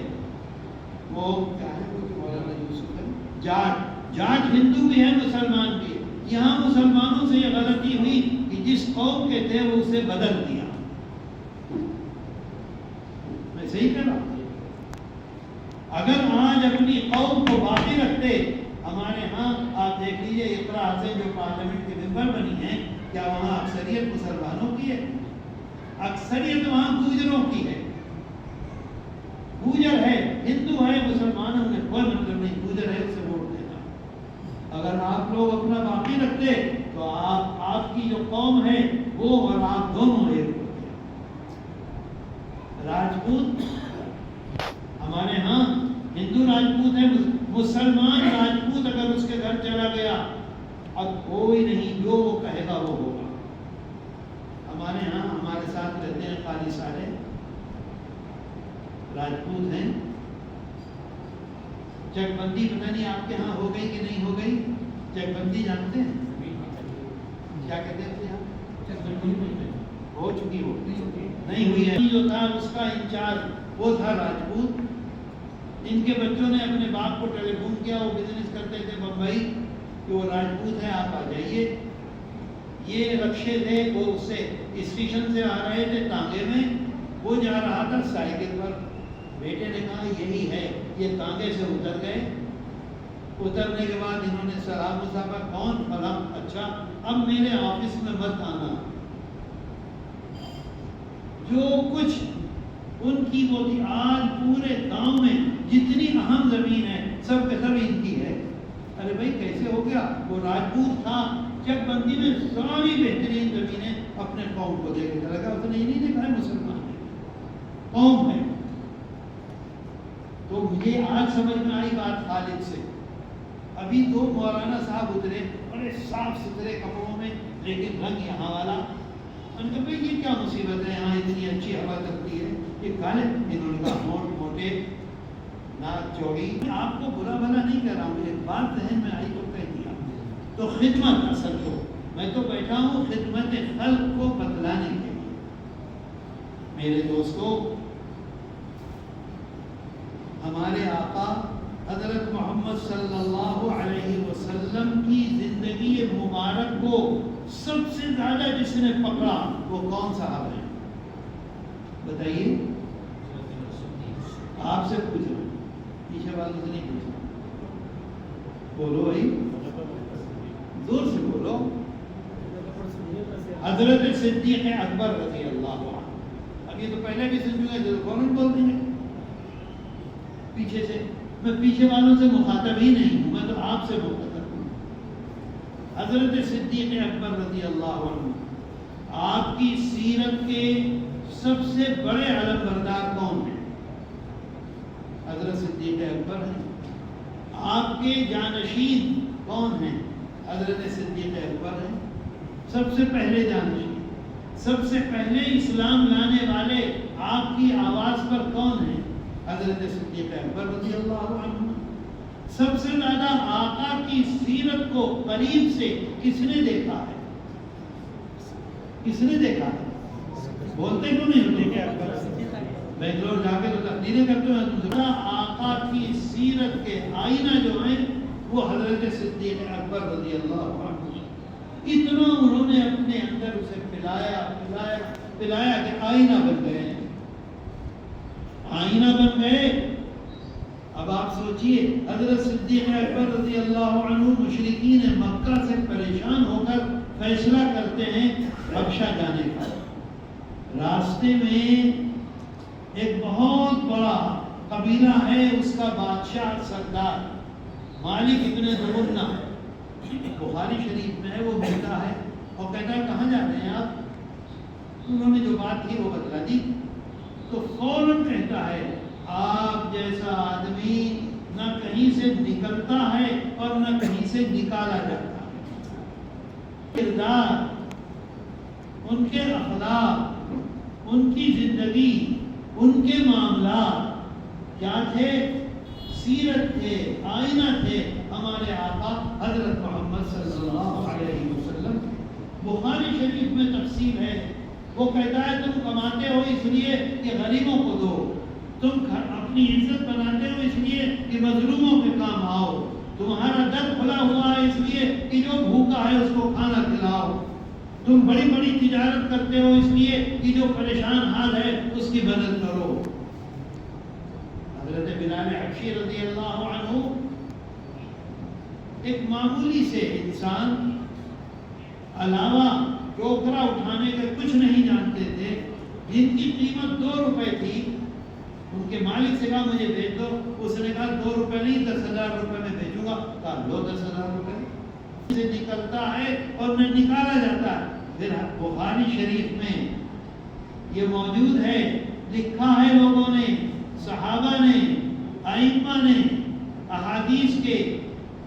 وہ کیا ہے وہ مولانا یوسف ہے، جاٹ ہندو بھی ہے مسلمان بھی ہے۔ یہاں مسلمانوں سے یہ غلطی ہوئی کہ جس قوم کے تھے وہ اسے بدل دیا۔ میں صحیح کہہ رہا ہوں؟ اگر آج اپنی قوم کو باقی رکھتے، ہمارے ہاں آپ دیکھ لیجیے اقرا حسین جو پارلیمنٹ کے ممبر بنی ہیں، کیا وہاں اکثریت مسلمانوں کی ہے؟ اکثریت وہاں گوجروں کی ہے، گوجر ہے، ہندو ہے، مسلمانوں نے کوئی مطلب نہیں، گوجر ہے اسے ووٹ دینا۔ اگر آپ لوگ اپنا باقی رکھتے تو آپ کی جو قوم ہے وہ اور آپ دونوں ایک ہوتے۔ راجپوت ہمارے ہاں ہندو راجپوت ہے، مسلمان راجپوت اگر اس کے گھر چلا گیا اب کوئی نہیں، جو وہ کہے گا وہ ہوگا۔ ہمارے ہاں ہمارے ساتھ رہتے ہیں قاضی صالح، راجپوت ہیں، چک بندی پتہ نہیں آپ کے ہاں ہو گئی کہ نہیں ہو گئی؟ چک بندی جانتے ہیں کیا کہتے ہیں؟ ہو چکی ہو نہیں ہوئی ہے؟ جو تھا اس کا انچارج وہ تھا راجپوت۔ ان کے بچوں نے اپنے باپ کو ٹیلی فون کیا، وہ بزنس کرتے تھے بمبئی، کہ وہ راجپوت ہے آپ آ جائیے۔ یہ رکشے تھے، وہ اس سے اسٹیشن سے آ رہے تھے تانگے میں، وہ جا رہا تھا سائیکل پر، بیٹے نے کہا یہی ہے، یہ تانگے سے اتر گئے۔ اترنے کے بعد انہوں نے سلام مصافحہ، کون؟ فلاں، اچھا اب میرے آفس میں مت آنا۔ جو کچھ ان کی وہ تھی، آج پورے گاؤں میں جتنی اہم زمین ہے سب کے سب ان کی ہے۔ ارے بھائی کیسے ہو گیا؟ وہ راجپوت تھا، چک بندی میں ساری بہترین زمینیں اپنے قوم کو دے کے چلا گیا۔ اس نے یہ نہیں دیکھا ہے مسلمان ہے، قوم ہے۔ تو مجھے آج سمجھ میں آئی بات خالد سے۔ ابھی دو مولانا صاحب اترے بڑے صاف ستھرے کپڑوں میں، لیکن رنگ یہاں والا۔ ان کو بھائی یہ کیا مصیبت ہے، یہاں اتنی اچھی ہوا چلتی ہے، یہ کالے؟ انہوں نے کہا موٹ موٹے، ناک چوڑی۔ آپ کو برا بھلا نہیں کہہ رہا ہوں، ایک بات ذہن میں آئی تو کہہ دیا۔ تو خدمت اصل تو میں تو بیٹھا ہوں خدمت خلق کو بتلانے کے لیے۔ میرے دوستو، ہمارے آقا حضرت محمد صلی اللہ علیہ وسلم کی زندگی مبارک کو سب سے زیادہ جس نے پکڑا وہ کون صاحب ہے؟ بتائیے، آپ سے پوچھ رہا ہوں، پیچھے والوں سے نہیں پوچھ رہا۔ بولو بھائی، زور سے بولو۔ حضرت صدیق اکبر رضی اللہ عنہ۔ اب یہ تو پہلے بھی سن چکے تھے، فوراً بول دیں گے پیچھے سے۔ میں پیچھے والوں سے مخاطب ہی نہیں ہوں، میں تو آپ سے مخاطب ہوں۔ حضرت صدیق اکبر رضی اللہ عنہ، آپ کی سیرت کے سب سے بڑے علم بردار کون ہیں؟ حضرت صدیق اکبر ہیں۔ آپ کے جانشین کون ہیں؟ حضرت صدیق اکبر ہیں، سب سے پہلے جانشین۔ سب سے پہلے اسلام لانے والے آپ کی آواز پر کون ہیں؟ حضرت صدیق اکبر رضی اللہ عنہ۔ سب سے زیادہ آقا کی سیرت کو قریب سے کس نے دیکھا ہے؟ کس نے دیکھا ہے؟ بولتے کیوں نہیں ہوتے کہ اکبر؟ بنگلور جا کے تو تقریریں کرتے ہیں۔ آقا کی سیرت کے آئینہ جو ہیں وہ حضرت صدیق اکبر رضی اللہ عنہ۔ اتنا انہوں نے اپنے اندر اسے پلایا پلایا پلایا کہ آئینہ بن گئے، آئینہ بن گئے۔ اب آپ سوچئے، حضرت صدیق اکبر رضی اللہ عنہ مشرکین مکہ سے پریشان ہو کر فیصلہ کرتے ہیں حبشہ جانے کا۔ راستے میں ایک بہت بڑا قبیلہ ہے، اس کا بادشاہ سردار مالک ابن دمنہ، بخاری شریف میں ہے، وہ ملتا ہے اور کہتا ہے کہاں جاتے ہیں آپ؟ انہوں نے جو بات کی وہ بتلا دی، تو فوراً کہتا ہے آپ جیسا آدمی نہ کہیں سے نکلتا ہے اور نہ کہیں سے نکالا جاتا ہے۔ کردار، ان کے اخلاق، ان کی زندگی، ان کے معاملات کیا تھے؟ سیرت تھے، آئینہ تھے ہمارے آقا حضرت محمد صلی اللہ علیہ وسلم. بخاری شریف میں تفصیل ہے. وہ کہتا ہے تم کماتے ہو اس لیے کہ غریبوں کو دو، تم اپنی عزت بناتے ہو اس لیے کہ مظلوموں کے کام آؤ، تمہارا در کھلا ہوا ہے اس لیے کہ جو بھوکا ہے اس کو کھانا کھلاؤ، تم بڑی بڑی تجارت کرتے ہو اس لیے کہ جو پریشان حال ہے اس کی مدد کرو. حضرت بلال حبشی رضی اللہ عنہ ایک معمولی سے انسان، علاوہ ٹوکرا اٹھانے کے کچھ نہیں جانتے تھے، جن کی قیمت 2 روپے تھی. ان کے مالک سے کہا مجھے بھیج دو. اس نے کہا 2 روپے نہیں 10,000 روپے میں بھیجوں گا. کہا لو 10,000 روپے سے نکلتا ہے اور نہ نکالا جاتا ہے. پھر بخاری شریف میں یہ موجود ہے، لکھا ہے لوگوں نے، صحابہ نے، ائمہ نے احادیث کے،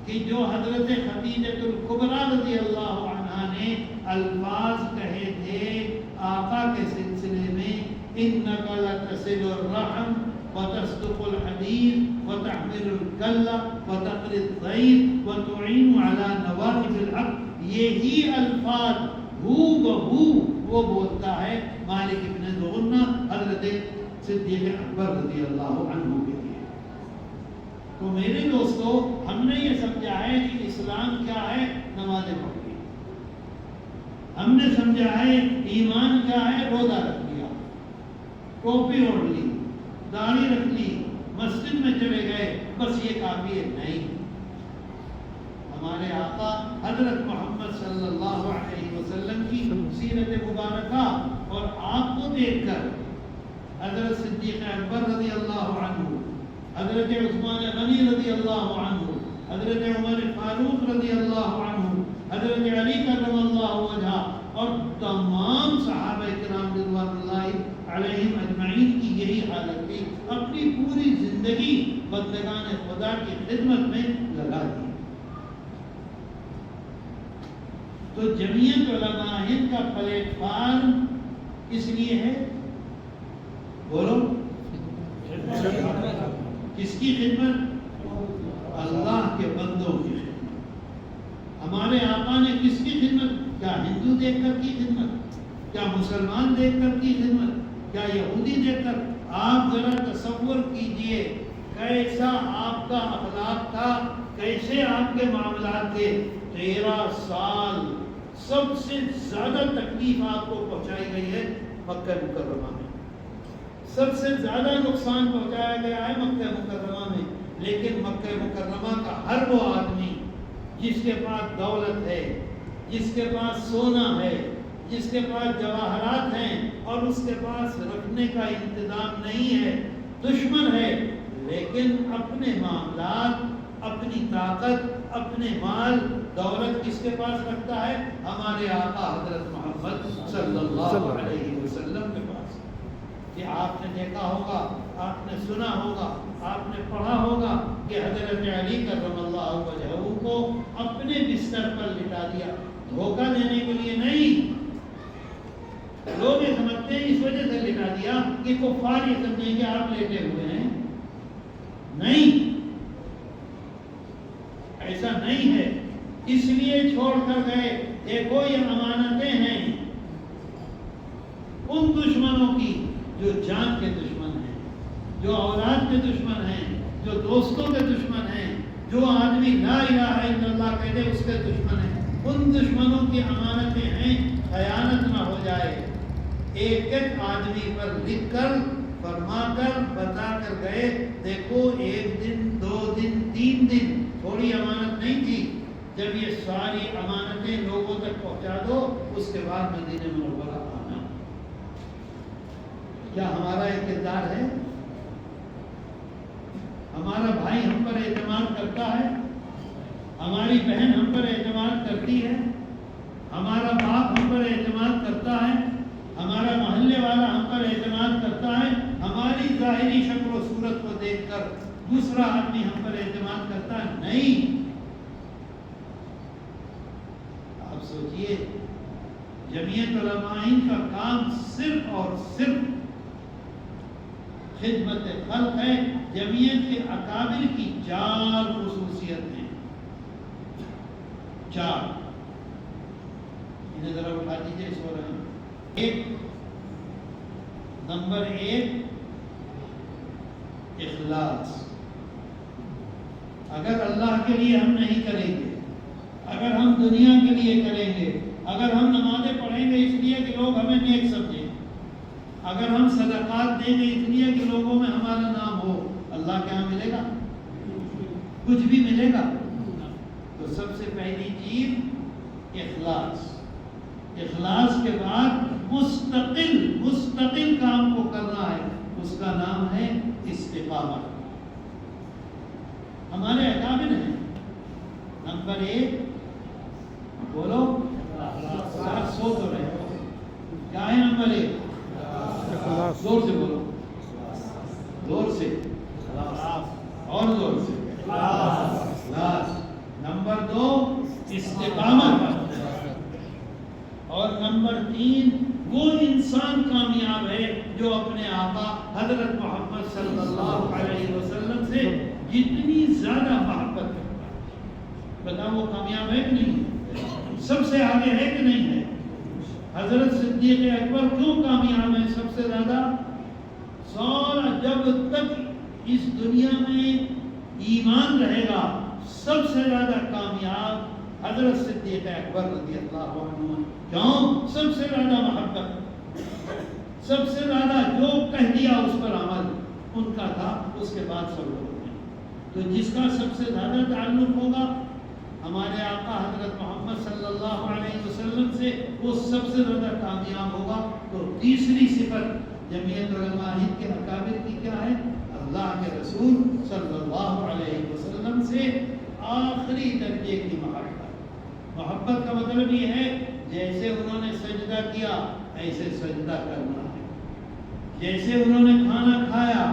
کہ جو حضرت خدیجہ الکبریٰ رضی اللہ عنہا نے الفاظ کہے تھے آقا کے سلسلے میں، انک لتصل الرحم وتصدق الحدیث وتحمل الکلہ وتقری الضیف وتعین علی نوائب الحق، یہی الفاظ ہو بہو وہ بولتا ہے مالک ابن دغنہ حضرت صدیق اکبر رضی اللہ عنہ کے لیے. تو میرے دوستو، ہم نے یہ سمجھا ہے کہ اسلام کیا ہے؟ نمازیں پڑھی. ہم نے سمجھا ہے ایمان کیا ہے؟ روزہ رکھ لیا، ٹوپی اوڑھ لی، داڑھی رکھ لی، مسجد میں چلے گئے، بس یہ کافی ہے. نہیں، ہمارے آقا حضرت محمد صلی اللہ علیہ وسلم کی سیرت مبارکہ اور آپ کو دیکھ کر حضرت صدیق اکبر رضی اللہ عنہ، حضرت عثمان غنی رضی اللہ عنہ، حضرت عمر فاروق رضی اللہ عنہ، حضرت علی کرم اللہ وجہہ اور تمام صحابہ کرام رضوان اللہ علیہم اجمعین کی یہی حالت تھی. اپنی پوری زندگی بندگان خدا کی خدمت میں لگا دی. تو جمعیت علماء ہند کا پلیٹ فارم اس لیے ہے، بولو کس کی خدمت؟ اللہ کے بندوں کی خدمت. ہمارے آقا نے کس کی خدمت؟ کیا ہندو دیکھ کر کی خدمت؟ کیا مسلمان دیکھ کر کی خدمت؟ کیا یہودی دیکھ کر؟ آپ ذرا تصور کیجئے کیسا آپ کا اخلاق تھا، کیسے آپ کے معاملات تھے. 13 سال سب سے زیادہ تکلیف آپ کو پہنچائی گئی ہے مکہ مکرمہ میں، سب سے زیادہ نقصان پہنچایا گیا ہے مکہ مکرمہ میں. لیکن مکہ مکرمہ کا ہر وہ آدمی جس کے پاس دولت ہے، جس کے پاس سونا ہے، جس کے پاس جواہرات ہیں اور اس کے پاس رکھنے کا انتظام نہیں ہے، دشمن ہے، لیکن اپنے معاملات، اپنی طاقت، اپنے مال دولت کس کے پاس رکھتا ہے؟ ہمارے آقا حضرت محمد صلی اللہ علیہ وسلم کے پاس. کہ آپ نے دیکھا ہوگا، آپ نے سنا ہوگا، آپ نے پڑھا ہوگا کہ حضرت علی کرم اللہ وجہہ کو اپنے بستر پر لٹا دیا، دھوکہ دینے کے لیے نہیں. لوگ یہ سمجھتے ہیں اس وجہ سے لٹا دیا کہ کفار یہ سمجھیں کہ آپ لیٹے ہوئے ہیں. نہیں، ایسا نہیں ہے. اس لیے چھوڑ کر گئے. دیکھو یہ امانتیں ہیں ان دشمنوں کی جو جان کے دشمن ہیں، جو اولاد کے دشمن ہیں، جو دوستوں کے دشمن ہیں، جو آدمی لا الہ الا اللہ کہتے اس کے دشمن ہیں. ان دشمنوں کی امانتیں ہیں، خیانت نہ ہو جائے. ایک ایک آدمی پر لکھ کر، فرما کر، بتا کر گئے. دیکھو 1 دن 2 دن 3 دن تھوڑی امانت نہیں تھی. جب یہ ساری امانتیں لوگوں تک پہنچا دو اس کے بعد مدینہ منورہ آنا. کیا ہمارا یہ کردار ہے؟ ہمارا بھائی ہم پر اعتماد کرتا ہے، ہماری بہن ہم پر اعتماد کرتی ہے، ہمارا باپ ہم پر اعتماد کرتا ہے، ہمارا محلے والا ہم پر اعتماد کرتا ہے. ہماری ظاہری شکل و صورت کو دیکھ کر دوسرا آدمی ہم پر اعتماد کرتا ہے؟ نہیں. آپ سوچئے جمعیت علماء ہند کا کام صرف اور صرف خدمت خلق ہے. جمعیت کے اکابر کی 4 خصوصیت ہیں. 4 انہیں ذرا اٹھا دیجیے اس کو. نمبر 1 اخلاص. اگر اللہ کے لیے ہم نہیں کریں گے، اگر ہم دنیا کے لیے کریں گے، اگر ہم نمازیں پڑھیں گے اس لیے کہ لوگ ہمیں نیک سمجھیں، اگر ہم صدقات دیں گے اس لیے کہ لوگوں میں ہمارا نام ہو، اللہ کے ہاں ملے گا؟ کچھ بھی ملے گا؟ تو سب سے پہلی چیز اخلاص. اخلاص کے بعد مستقل کام کو کرنا ہے، اس کا نام ہے استقامت. ہمارے اکابر ہیں. نمبر 1 بولو، سو تو رہے ہو، کیا ہے نمبر 1؟ زور سے بولو، زور سے اور زور سے. اخلاص. نمبر 2 استقامت. اور نمبر 3 وہ انسان کامیاب ہے جو اپنے آقا حضرت محمد صلی اللہ علیہ وسلم سے جتنی زیادہ محبت کرتا ہے. بتاؤ وہ کامیاب ہے کہ نہیں؟ سب سے آگے ہے کہ نہیں ہے؟ حضرت صدیق اکبر کیوں کامیاب ہے سب سے زیادہ؟ جب تک اس دنیا میں ایمان رہے گا سب سے زیادہ کامیاب حضرت صدیق اکبر رضی اللہ عنہ. کیوں؟ سب سے زیادہ محبت، سب سے زیادہ جو کہہ دیا اس پر عمل ان کا تھا. اس کے بعد سب لوگ ہیں. تو جس کا سب سے زیادہ تعلق ہوگا ہمارے آقا حضرت محمد صلی اللہ علیہ وسلم سے، وہ سب سے زیادہ کامیاب ہوگا. تو تیسری صفت جمعیت علماء ہند کے اکابر کی کیا ہے؟ اللہ کے رسول صلی اللہ علیہ وسلم سے آخری درجے کی محبت. محبت کا مطلب یہ ہے جیسے انہوں نے سجدہ کیا ایسے سجدہ کرنا ہے، جیسے انہوں نے کھانا کھایا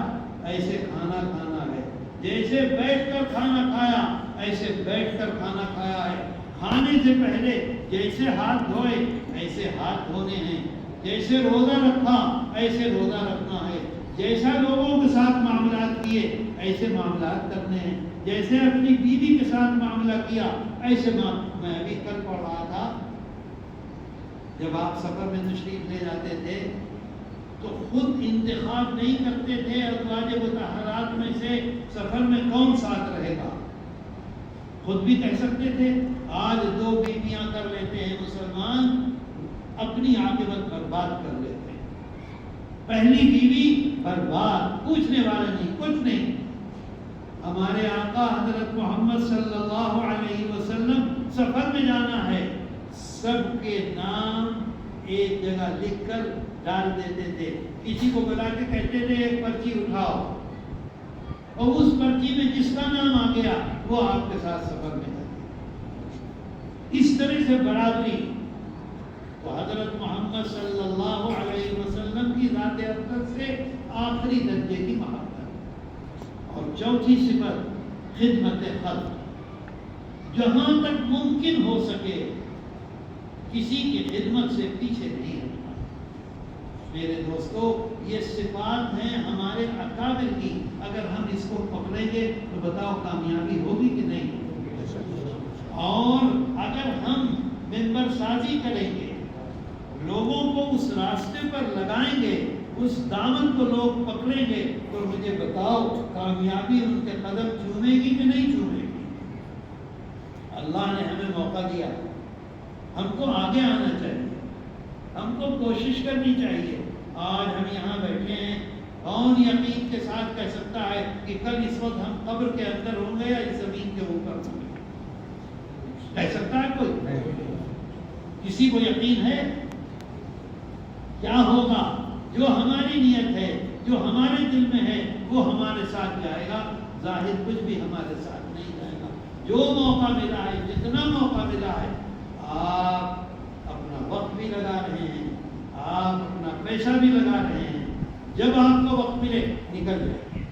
ایسے کھانا کھانا ہے، جیسے بیٹھ کر کھانا کھایا ایسے بیٹھ کر کھانا کھایا ہے. کھانے سے پہلے جیسے ہاتھ دھوئے ایسے ہاتھ دھونے ہیں، جیسے روزہ رکھا ایسے روزہ رکھنا ہے، جیسا لوگوں کے ساتھ معاملات کیے ایسے معاملات کرنے ہیں، جیسے اپنی بیوی کے ساتھ معاملہ کیا ایسے میں ابھی کل پڑھ رہا تھا، جب آپ سفر میں تشریف لے جاتے تھے تو خود انتخاب نہیں کرتے تھے ازواج مطہرات میں سے سفر میں کون ساتھ رہے گا. خود بھی کہہ سکتے تھے. آج 2 بیویاں کر لیتے ہیں مسلمان، اپنی عاقبت برباد کر لیتے ہیں. پہلی بیوی برباد، پوچھنے والا نہیں، کچھ نہیں. ہمارے آقا حضرت محمد صلی اللہ علیہ وسلم سفر میں جانا ہے، سب کے نام ایک جگہ لکھ کر ڈال دیتے تھے. کسی کو بلا کے کہتے تھے ایک پرچی اٹھاؤ، اور اس پرچی میں جس کا نام آ گیا وہ آپ کے ساتھ سفر میں جاتے. اس طرح سے برابری. تو حضرت محمد صلی اللہ علیہ وسلم کی ذات اقدس سے آخری درجے کی محبت. اور چوتھی صفت خدمت خلق. جہاں تک ممکن ہو سکے کسی کی خدمت سے پیچھے نہیں ہٹنا. میرے دوستو یہ صفات ہیں ہمارے اکابر کی. اگر ہم اس کو پکڑیں گے تو بتاؤ کامیابی ہوگی کہ نہیں؟ اور اگر ہم ممبر سازی کریں گے، لوگوں کو اس راستے پر لگائیں گے، اس دامن کو لوگ پکڑیں گے، تو مجھے بتاؤ کامیابی ان کے قدم چومے گی کہ نہیں چومے گی؟ اللہ نے ہمیں موقع دیا، ہم کو آگے آنا چاہیے، ہم کو کوشش کرنی چاہیے. آج ہم یہاں بیٹھے ہیں، کون یقین کے ساتھ کہہ سکتا ہے کہ کل اس وقت ہم قبر کے اندر ہوں گے یا اس زمین کے اوپر ہوں گے؟ کہہ سکتا ہے کوئی؟ کسی کو یقین ہے؟ کیا ہوگا؟ جو ہماری نیت ہے، جو ہمارے دل میں ہے، وہ ہمارے ساتھ جائے گا. ظاہر کچھ بھی ہمارے ساتھ نہیں جائے گا. جو موقع ملا ہے، جتنا موقع ملا ہے، آپ اپنا وقت بھی لگا رہے ہیں، آپ اپنا پیسہ بھی لگا رہے ہیں. جب آپ کو وقت ملے نکل جائیے،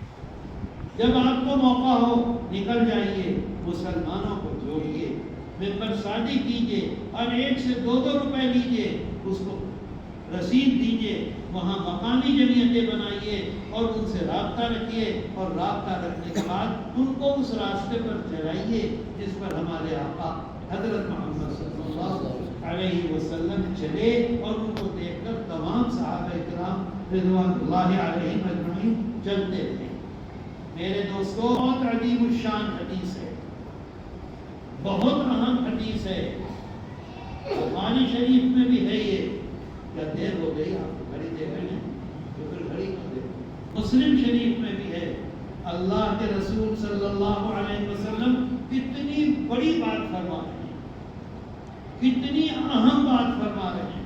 جب آپ کو موقع ہو نکل جائیے. مسلمانوں کو جوڑیے، ممبر سازی کیجیے، اور 1 سے 2 روپے لیجیے، اس کو رسید دیجیے، وہاں مقامی جمعیتیں بنائیے اور ان سے رابطہ رکھیے، اور رابطہ رکھنے کے بعد ان کو اس راستے پر چلائیے جس پر ہمارے آقا حضرت محمد صلی اللہ علیہ وسلم چلے، اور ان کو دیکھ کر تمام صحابہ کرام رضوان اللہ علیہم اجمعین چلتے تھے۔ میرے دوستو، بہت عظیم الشان حدیث ہے، بہت اہم حدیث ہے، بخاری شریف میں بھی ہے یہ۔ کیا دیر ہو گئی؟ آپ گھڑی دیکھ رہے ہیں تو پھر گھڑی کیوں دیکھ؟ مسلم شریف میں بھی ہے۔ اللہ کے رسول صلی اللہ علیہ وسلم کتنی بڑی بات فرما رہے ہیں، کتنی اہم بات فرما رہے ہیں۔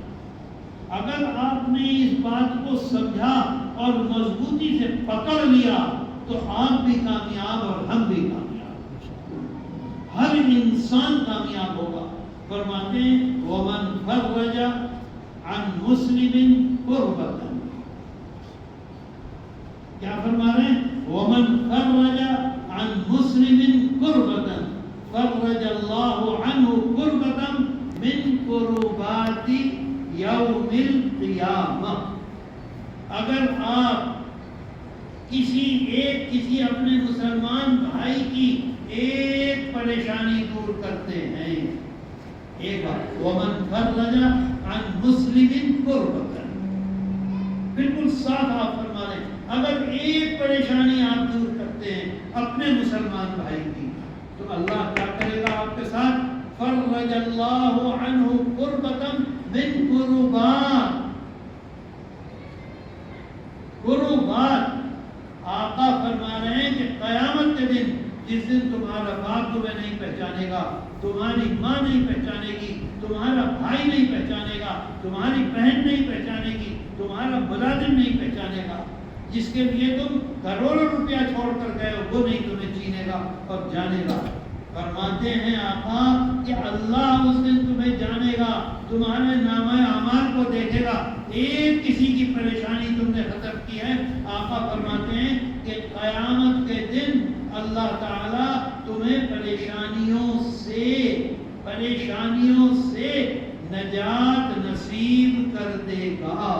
اگر آپ نے اس بات کو سمجھا اور مضبوطی سے پکڑ لیا تو آپ بھی کامیاب اور ہم بھی کامیاب، ہر انسان کامیاب ہوگا۔ فرماتے ہیں وَمَنْ فَرَّجَ عَنْ مُسْلِمٍ كُرْبَةً، کیا فرما رہے ہیں؟ وَمَنْ فَرَّجَ عَنْ مُسْلِمٍ كُرْبَةً فَرَّجَ اللَّهُ عَنْهُ كُرْبَةً مِنْ كُرُبَاتِ يَوْمِ الْقِيَامَةِ۔ اگر آپ کسی اپنے مسلمان بھائی کی ایک پریشانی دور کرتے ہیں، ایک بات، وَمَنْ فَرَّجَ عَنْ مُسْلِمٍ كُرْبَةً، بالکل صاف آپ فرما رہے ہیں، اگر ایک پریشانی آپ دور کرتے ہیں اپنے مسلمان بھائی کی، تو اللہ کیا کرے گا آپ کے ساتھ؟ فَرَّجَ اللَّهُ عَنْهُ كُرْبَةً مِنْ كُرُبَاتِ، قربات۔ آقا فرما رہے ہیں کہ قیامت کے دن، جس دن تمہارا باپ تمہیں نہیں پہچانے گا، تمہاری ماں نہیں پہچانے گی، تمہارا بھائی نہیں پہچانے گا، تمہاری بہن نہیں پہچانے گی، تمہارا ملازم نہیں پہچانے گا، جس کے لیے تم کروڑوں روپیہ چھوڑ کر گئے ہو، وہ نہیں تمہیں چینے گا اور جانے گا۔ فرماتے ہیں آقا کہ اللہ اس دن تمہیں جانے گا، تمہارے نامہ اعمال کو دیکھے گا، ایک کسی کی پریشانی تم نے ختم کی ہے۔ آقا فرماتے ہیں کہ قیامت کے دن اللہ تعالیٰ تمہیں پریشانیوں سے نجات نصیب کر دے گا۔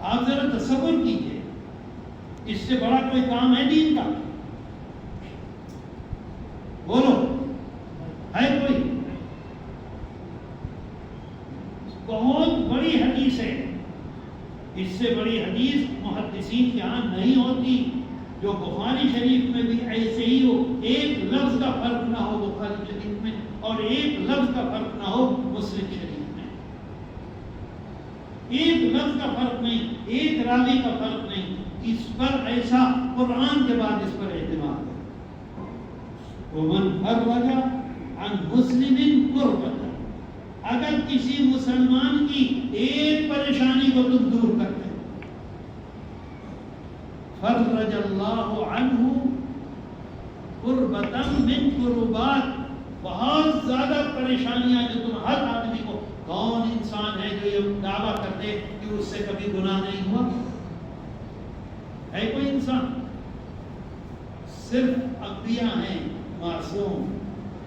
آپ ذرا تصور کیجئے، اس سے بڑا کوئی کام ہے دین کا؟ بولو، ہے کوئی؟ بہت بڑی حدیث ہے، اس سے بڑی حدیث محدثین کے ہاں نہیں ہوتی، جو بخاری شریف میں بھی ایسے ہی ہو، ایک لفظ کا فرق نہ ہو بخاری شریف میں، اور ایک لفظ کا فرق نہ ہو مسلم شریف میں، ایک لفظ کا فرق نہیں، ایک راوی کا فرق نہیں، اس پر ایسا قرآن کے بعد اس پر اعتماد ہے۔ وَمَنْ فَرَّجَ عَنْ مُسْلِمٍ كُرْبَةً، اگر کسی مسلمان کی ایک پریشانی کو تم دور کرتے ہیں، فَرَّجَ اللَّهُ عَنْهُ كُرْبَةً مِنْ كُرُبَاتِ، بہت زیادہ پریشانیاں جو تم ہر آدمی کو، کون انسان ہے جو یہ دعویٰ کرتے کہ اس سے کبھی گناہ نہیں ہوا؟ ہے کوئی انسان؟ صرف انبیاء ہیں معصوم،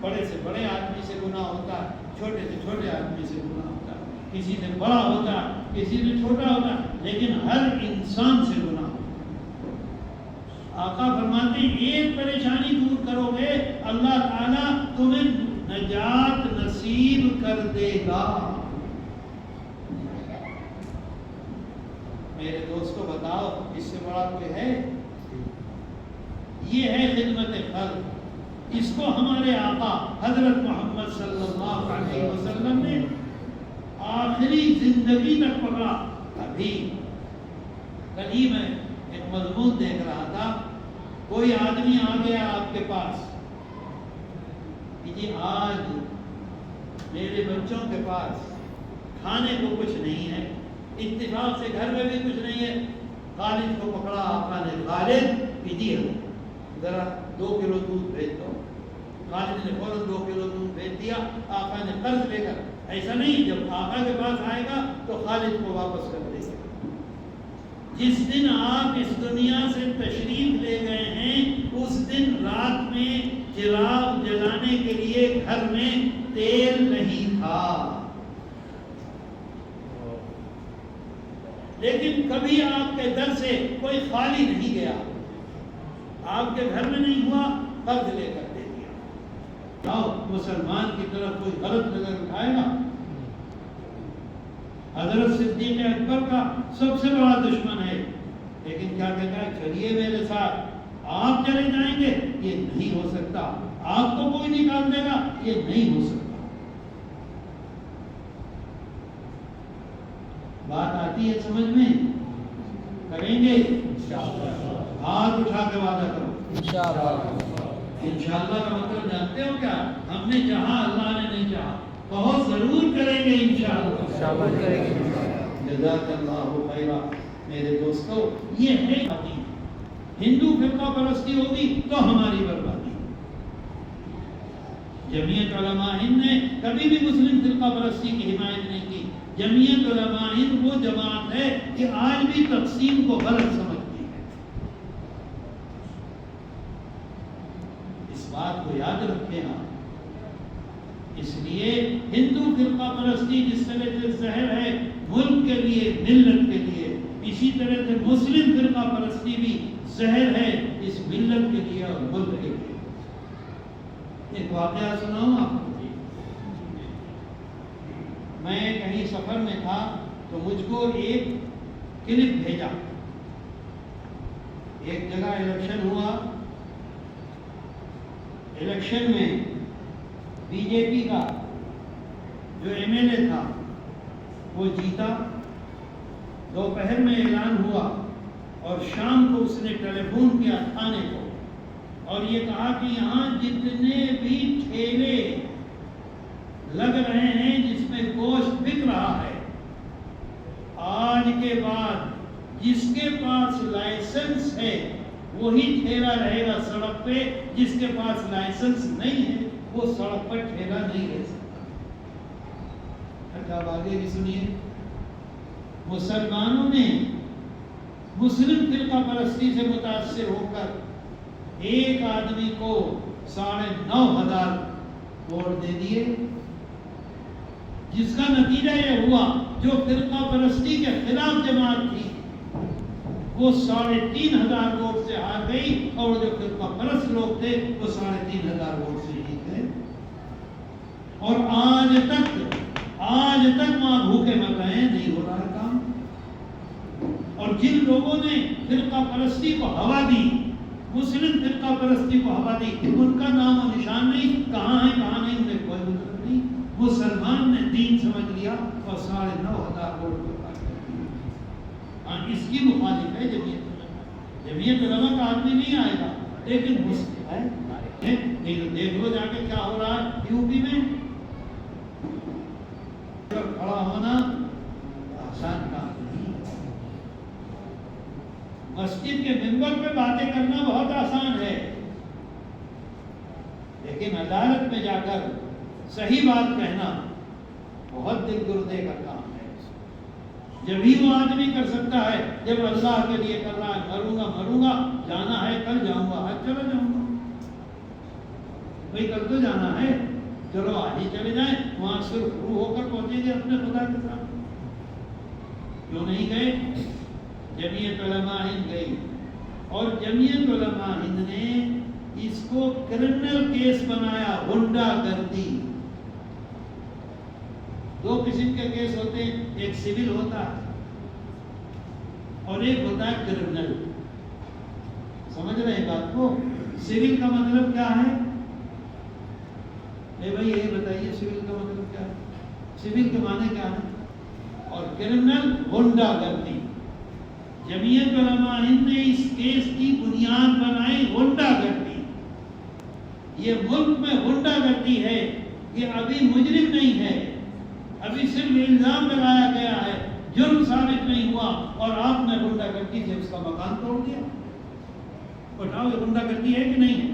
بڑے سے بڑے آدمی سے گناہ ہوتا ہے، چھوٹے سے چھوٹے آدمی سے گناہ ہوتا ہے، کسی سے بڑا ہوتا ہے، کسی سے چھوٹا ہوتا ہے، لیکن ہر انسان سے گناہ ہوتا ہے۔ آقا فرماتے ہیں ایک پریشانی دور کرو گے، اللہ تعالیٰ تمہیں نجات نصیب کر دے گا۔ میرے دوستو بتاؤ، اس سے بڑا کوئی ہے؟ یہ ہے خدمت خلق، اس کو ہمارے آقا حضرت محمد صلی اللہ علیہ وسلم نے آخری زندگی تک پکڑا۔ کل ہی میں ایک مضمون دیکھ رہا تھا، کوئی آدمی آ گیا آپ کے پاس کہ جی آج میرے بچوں کے پاس کھانے کو کچھ نہیں ہے، اتفاق سے گھر میں بھی کچھ نہیں ہے۔ خالد کو پکڑا آقا نے، خالد پیجیے ذرا 2 کلو دودھ بھیج دو۔ خالد نے فوراً 2 کلو دودھ بھیج دیا۔ آقا نے قرض لے کر، ایسا نہیں جب آقا کے پاس آئے گا تو خالد کو واپس کر دے گا۔ جس دن آپ اس دنیا سے تشریف لے گئے ہیں، اس دن رات میں چراغ جلانے کے لیے گھر میں تیل نہیں تھا، لیکن کبھی آپ کے در سے کوئی خالی نہیں گیا، آپ کے گھر میں نہیں ہوا قرض لے کر دے دیا۔ آؤ مسلمان کی طرف کوئی غلط نظر اٹھائے گا؟ حضرت صدیق اکبر کا سب سے بڑا دشمن ہے، لیکن کیا کہتا ہے؟ چلیے میرے ساتھ، آپ چلے جائیں گے؟ یہ نہیں ہو سکتا۔ آپ کو کوئی نکال دے گا؟ یہ نہیں ہو سکتا۔ بات آتی ہے سمجھ میں؟ کریں گے؟ ہاتھ اٹھا کے وعدہ کرو انشاءاللہ کا مطلب جانتے ہو کیا؟ ہم نے چاہا، اللہ نے نہیں چاہا، بہت ضرور کریں گے انشاءاللہ کریں گے۔ جزاک اللہ خیرہ۔ میرے دوستو، یہ ہے باتیں۔ ہندو فرقہ پرستی ہوگی تو ہماری بربادی۔ جمعیت علماء ہند نے کبھی بھی مسلم فرقہ پرستی کی حمایت نہیں کی۔ جمعیت علماء ہند وہ جماعت ہے کہ آج بھی تقسیم کو غلط سمجھتی ہے۔ اس بات کو یاد رکھیں آپ۔ اس لیے ہندو فرقہ پرستی جس طرح سے زہر ہے ملک کے لیے، ملت کے لیے، اسی طرح سے مسلم فرقہ پرستی بھی زہر ہے اس ملت کے لیے اور ملک کے لیے۔ ایک واقعہ سناؤں آپ کو۔ میں کہیں سفر میں تھا تو مجھ کو ایک کلپ بھیجا۔ ایک جگہ الیکشن ہوا، الیکشن میں بی جے پی کا جو ایم ایل اے تھا وہ جیتا۔ دوپہر میں اعلان ہوا اور شام کو اس نے ٹیلی فون کیا تھانے کو اور یہ کہا کہ یہاں جتنے بھی ٹھیلے لگ رہے ہیں جس میں گوشت بک رہا ہے، آج کے بعد جس کے پاس لائسنس ہے وہی ٹھیلا رہے گا سڑک پہ، جس کے پاس لائسنس نہیں ہے وہ سڑک پر ٹھیلا نہیں رہ سکتا۔ اب آگے بھی سنیے۔ مسلمانوں نے مسلم فرقہ پرستی سے متاثر ہو کر ایک آدمی کو 9,500 ووٹ دے دیے، جس کا نتیجہ یہ ہوا جو فرقہ پرستی کے خلاف جماعت تھی وہ 3,500 ووٹ سے ہار گئی، اور جو فرقہ پرست لوگ تھے وہ 3,500 ووٹ سے جیت گئے۔ اور آج تک وہاں بھوکے مر رہے ہیں، نہیں ہو رہا ہے کام۔ اور جن لوگوں نے فرقہ پرستی کو ہوا دی، مسلم فرقہ پرستی کو ہوا دی، ان کا نام و نشان نہیں، کہاں ہے کہاں نہیں، انہیں کوئی مطلب نہیں۔ مسلمان نے دین سمجھ لیا اور 9,500 ووٹ کو پاس کر دیا۔ اس کی مخالف ہے جمعیت علماء کا آدمی نہیں آئے گا، لیکن مسلم ہے۔ دیکھ لو جا کے کیا ہو رہا ہے یو پی میں۔ کھڑا ہونا آسان کام نہیں۔ مسجد کے ممبر پہ باتیں کرنا بہت آسان ہے، لیکن عدالت میں جا کر صحیح بات کہنا بہت دل گردے کا کام ہے۔ جب ہی وہ آدمی کر سکتا ہے جب اللہ کے لیے کر رہا ہے۔ مروں گا، جانا ہے کل جاؤں گا، آج چلا جاؤں گا۔ بھئی کل تو جانا ہے، چلو آج ہی چلے جائیں، وہاں صرف روح ہو کر پہنچیں گے اپنے خدا کے ساتھ۔ کیوں نہیں گئے؟ جمعیت علماء ہند گئی، اور جمعیت علماء ہند نے اس کو کرمنل کیس بنایا، غنڈہ گردی۔ 2 قسم کے کیس ہوتے ہیں، ایک سول ہوتا ہے اور ایک ہوتا ہے کرمنل۔ سمجھ رہے ہیں بات کو؟ سول کا مطلب کیا ہے؟ بھائی یہ بتائیے سول کا مطلب کیا ہے؟ سول کے معنی کیا ہے؟ اور کرمنل غنڈہ گردی۔ جمعیت علماء ہند نے اس کیس کی بنیاد بنائی غنڈہ گردی۔ یہ ملک میں غنڈہ گردی ہے، یہ ابھی مجرم نہیں ہے، ابھی صرف الزام لگایا گیا ہے، جرم ثابت نہیں ہوا، اور آپ نے غنڈہ گردی سے اس کا مکان توڑ دیا۔ بتاؤ یہ غنڈہ گردی ہے کہ نہیں ہے؟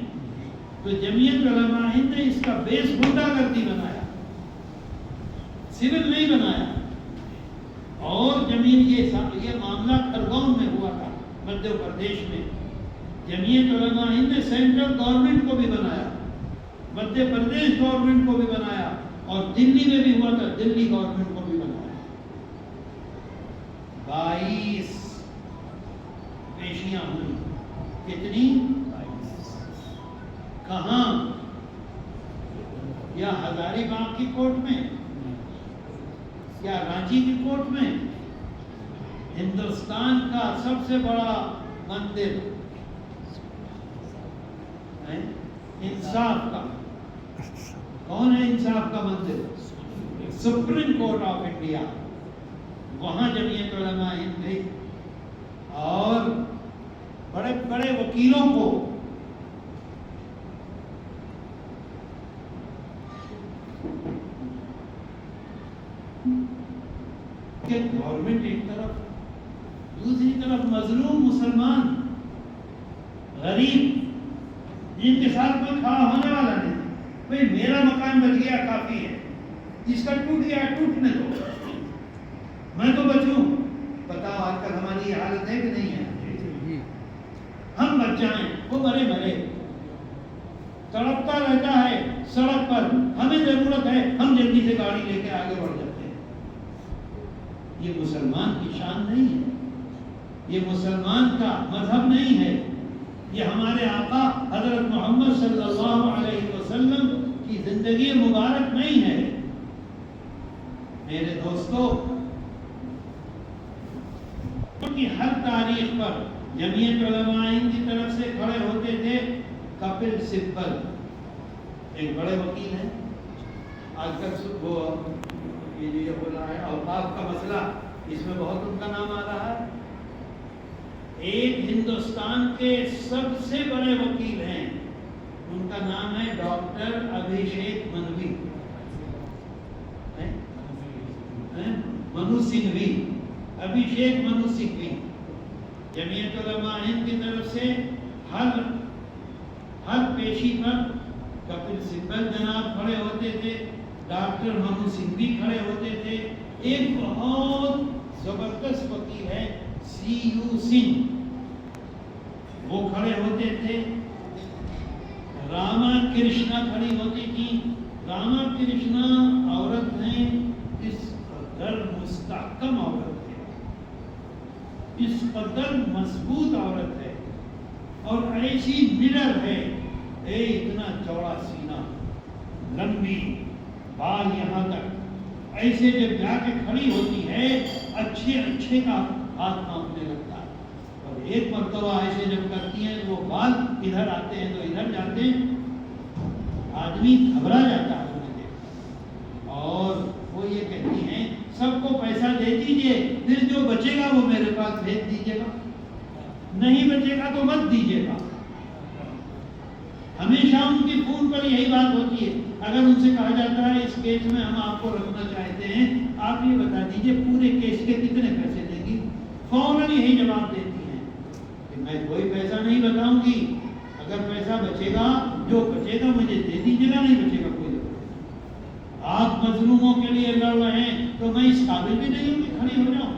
تو جمعیت علماء ہند نے اس کا بیس غنڈہ گردی بنایا، سول نہیں بنایا۔ اور یہ معاملہ کھرگاؤں میں ہوا تھا، مدھیہ پردیش میں۔ جمعیت علماء ہند نے سینٹرل گورنمنٹ کو بھی بنایا، مدھیہ پردیش گورنمنٹ کو بھی بنایا، اور دلی میں بھی ہوا تھا، دلی گورنمنٹ کو بھی بنایا. 22 پیشیاں ہوئی. کتنی؟ کہاں؟ یا ہزاری باغ کی کورٹ میں، یا رانچی کی کورٹ میں؟ ہندوستان کا سب سے بڑا مندر انصاف کا، کون ہے انصاف کا مندر؟ Supreme court of India. وہاں جمعیت علماء ہند گئی اور بڑے بڑے وکیلوں کو گورنمنٹ ایک طرف، دوسری طرف مظلوم مسلمان غریب جن کے ساتھ کوئی کھڑا ہونے والا نہیں. بھئی میرا مکان بچ گیا کافی ہے، جس کا ٹوٹ گیا ٹوٹنے دو، میں تو بچوں. بتاؤ آج کل ہماری یہ حالت ہے کہ نہیں ہے؟ ہم بچ جائیں، وہ مرے مرے، تڑپتا رہتا ہے سڑک پر. ہمیں ضرورت ہے ہم جلدی سے گاڑی لے کے آگے بڑھ جاتے ہیں. یہ مسلمان کی شان نہیں ہے، یہ مسلمان کا مذہب نہیں ہے، یہ ہمارے آقا حضرت محمد صلی اللہ علیہ وسلم کی زندگی مبارک نہیں ہے. میرے دوستو، کی ہر تاریخ پر جمعیت علماء ہند کی طرف سے کھڑے ہوتے تھے کپل سبل. ایک بڑے وکیل ہیں، آج تک وہ یہ جو ہو رہا ہے اوقاف کا مسئلہ، اس میں بہت ان کا نام آ رہا ہے. ایک ہندوستان کے سب سے بڑے وکیل ہیں، ان کا نام ہے ڈاکٹر ابھیشیک منوی، منو سنگھوی، ابھیشیک منو سنگھوی. جمعیت علماء ہند کی طرف سے ہر پیشی پر کپل سبل جناب کھڑے ہوتے تھے، ڈاکٹر منو سنگھوی کھڑے ہوتے تھے. ایک بہت زبردست وکیل ہے C.U. سنگھ، وہ کھڑے ہوتے تھے. راما کرشنا کھڑی ہوتی تھی. راما کرشنا عورت ہیں، اس قدر مستحکم عورت ہے، اس قدر مضبوط عورت ہے، اور ایسی نڈر ہے، اتنا چوڑا سینہ، لمبی بال یہاں تک، ایسے جب جا کے کھڑی ہوتی ہے اچھے کا ہاتھ کانپنے لگتا ہے. اور ایک مرتبہ ایسے جب کرتی ہیں وہ بال ادھر آتے ہیں تو ادھر جاتے ہیں، آدمی گھبرا جاتا ہے انہیں دیکھ. اور وہ یہ کہتی ہیں سب کو پیسہ دے دیجئے، پھر جو بچے گا وہ میرے پاس بھیج دیجئے گا، نہیں بچے گا تو مت دیجئے گا. ہمیشہ ان کی فون پر یہی بات ہوتی ہے. اگر ان سے کہا جاتا ہے اس کیس میں ہم آپ کو رکھنا چاہتے ہیں، آپ یہ بتا دیجئے پورے کیس کے کتنے پیسے دیں گی، فوراً یہی جواب دیتی ہیں کہ میں کوئی پیسہ نہیں بتاؤں گی، اگر پیسہ بچے گا جو بچے گا مجھے دے دیجیے گا، نہیں بچے گا کوئی ضرورت. آپ مظلوموں کے لیے لڑ رہے ہیں تو میں اس قابل بھی نہیں ہوں کہ کھڑی ہو جاؤں.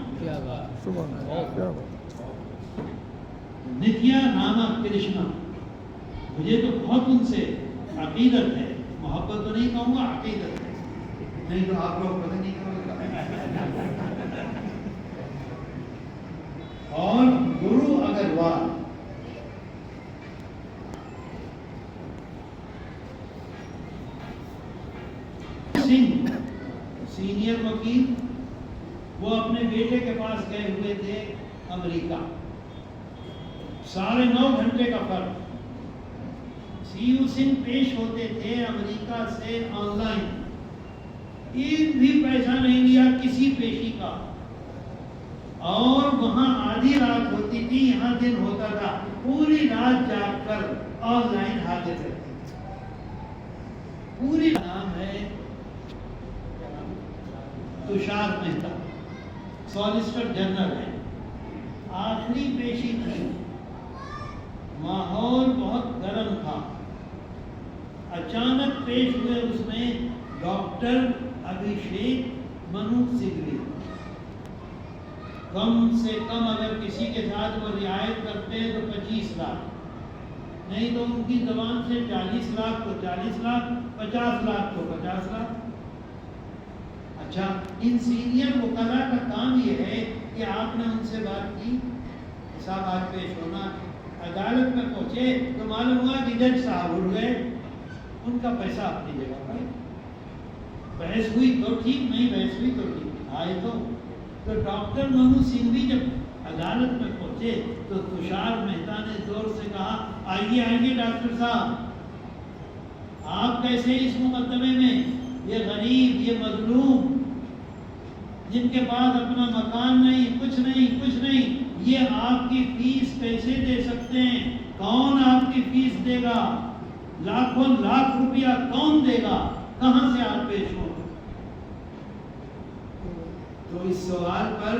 نتیا راما کرشنا، مجھے تو بہت ان سے عقیدت ہے، محبت تو نہیں کہوں گا، عقیدت ہے. نہیں تو آپ لوگ پتہ نہیں کرو. اور گرو اگروال، سنگھ سینئر وکیل، وہ اپنے بیٹے کے پاس گئے ہوئے تھے امریکہ. 9.5 گھنٹے کا فرق. C.U. سنگھ پیش ہوتے تھے امریکہ سے آن لائن، ایک بھی پیسہ نہیں لیا کسی پیشی کا. اور وہاں آدھی رات ہوتی تھی، یہاں دن ہوتا تھا، پوری رات جاگ کر آن لائن حاضر رہتے تھے. پوری نام ہے تشار مہتا، سالیسیٹر جنرل ہے. آخری پیشی تھی، ماحول بہت گرم تھا. اچانک پیش ہوئے اس میں ڈاکٹر ابھیشیک منو سنگھوی. کم سے کم اگر کسی کے ساتھ وہ رعایت کرتے ہیں تو 25 لاکھ، نہیں تو ان کی زبان سے 40 لاکھ تو 40 لاکھ، 50 لاکھ تو 50 لاکھ. اچھا، ان سینئر وکلاء کا کام یہ ہے کہ آپ نے ان سے بات کی، حساب آج پیش ہونا، عدالت میں پہنچے تو معلوم ہوا کہ جج صاحب اڑ گئے، ان کا پیسہ اپنی جگہ پر، بحث ہوئی تو ٹھیک، نہیں بحث ہوئی تو ٹھیک، آئے تو ڈاکٹر منو سنگھوی جب عدالت میں پہنچے تو تشار مہتا نے زور سے کہا آئیے آئیے ڈاکٹر صاحب، آپ کیسے اس مقدمے میں، یہ غریب، یہ مظلوم، جن کے پاس اپنا مکان نہیں، کچھ نہیں، یہ آپ کی فیس کیسے دے سکتے ہیں؟ کون آپ کی فیس دے گا؟ لاکھوں لاکھ روپیہ کون دے گا؟ کہاں سے آپ پیش ہو؟ تو اس سوال پر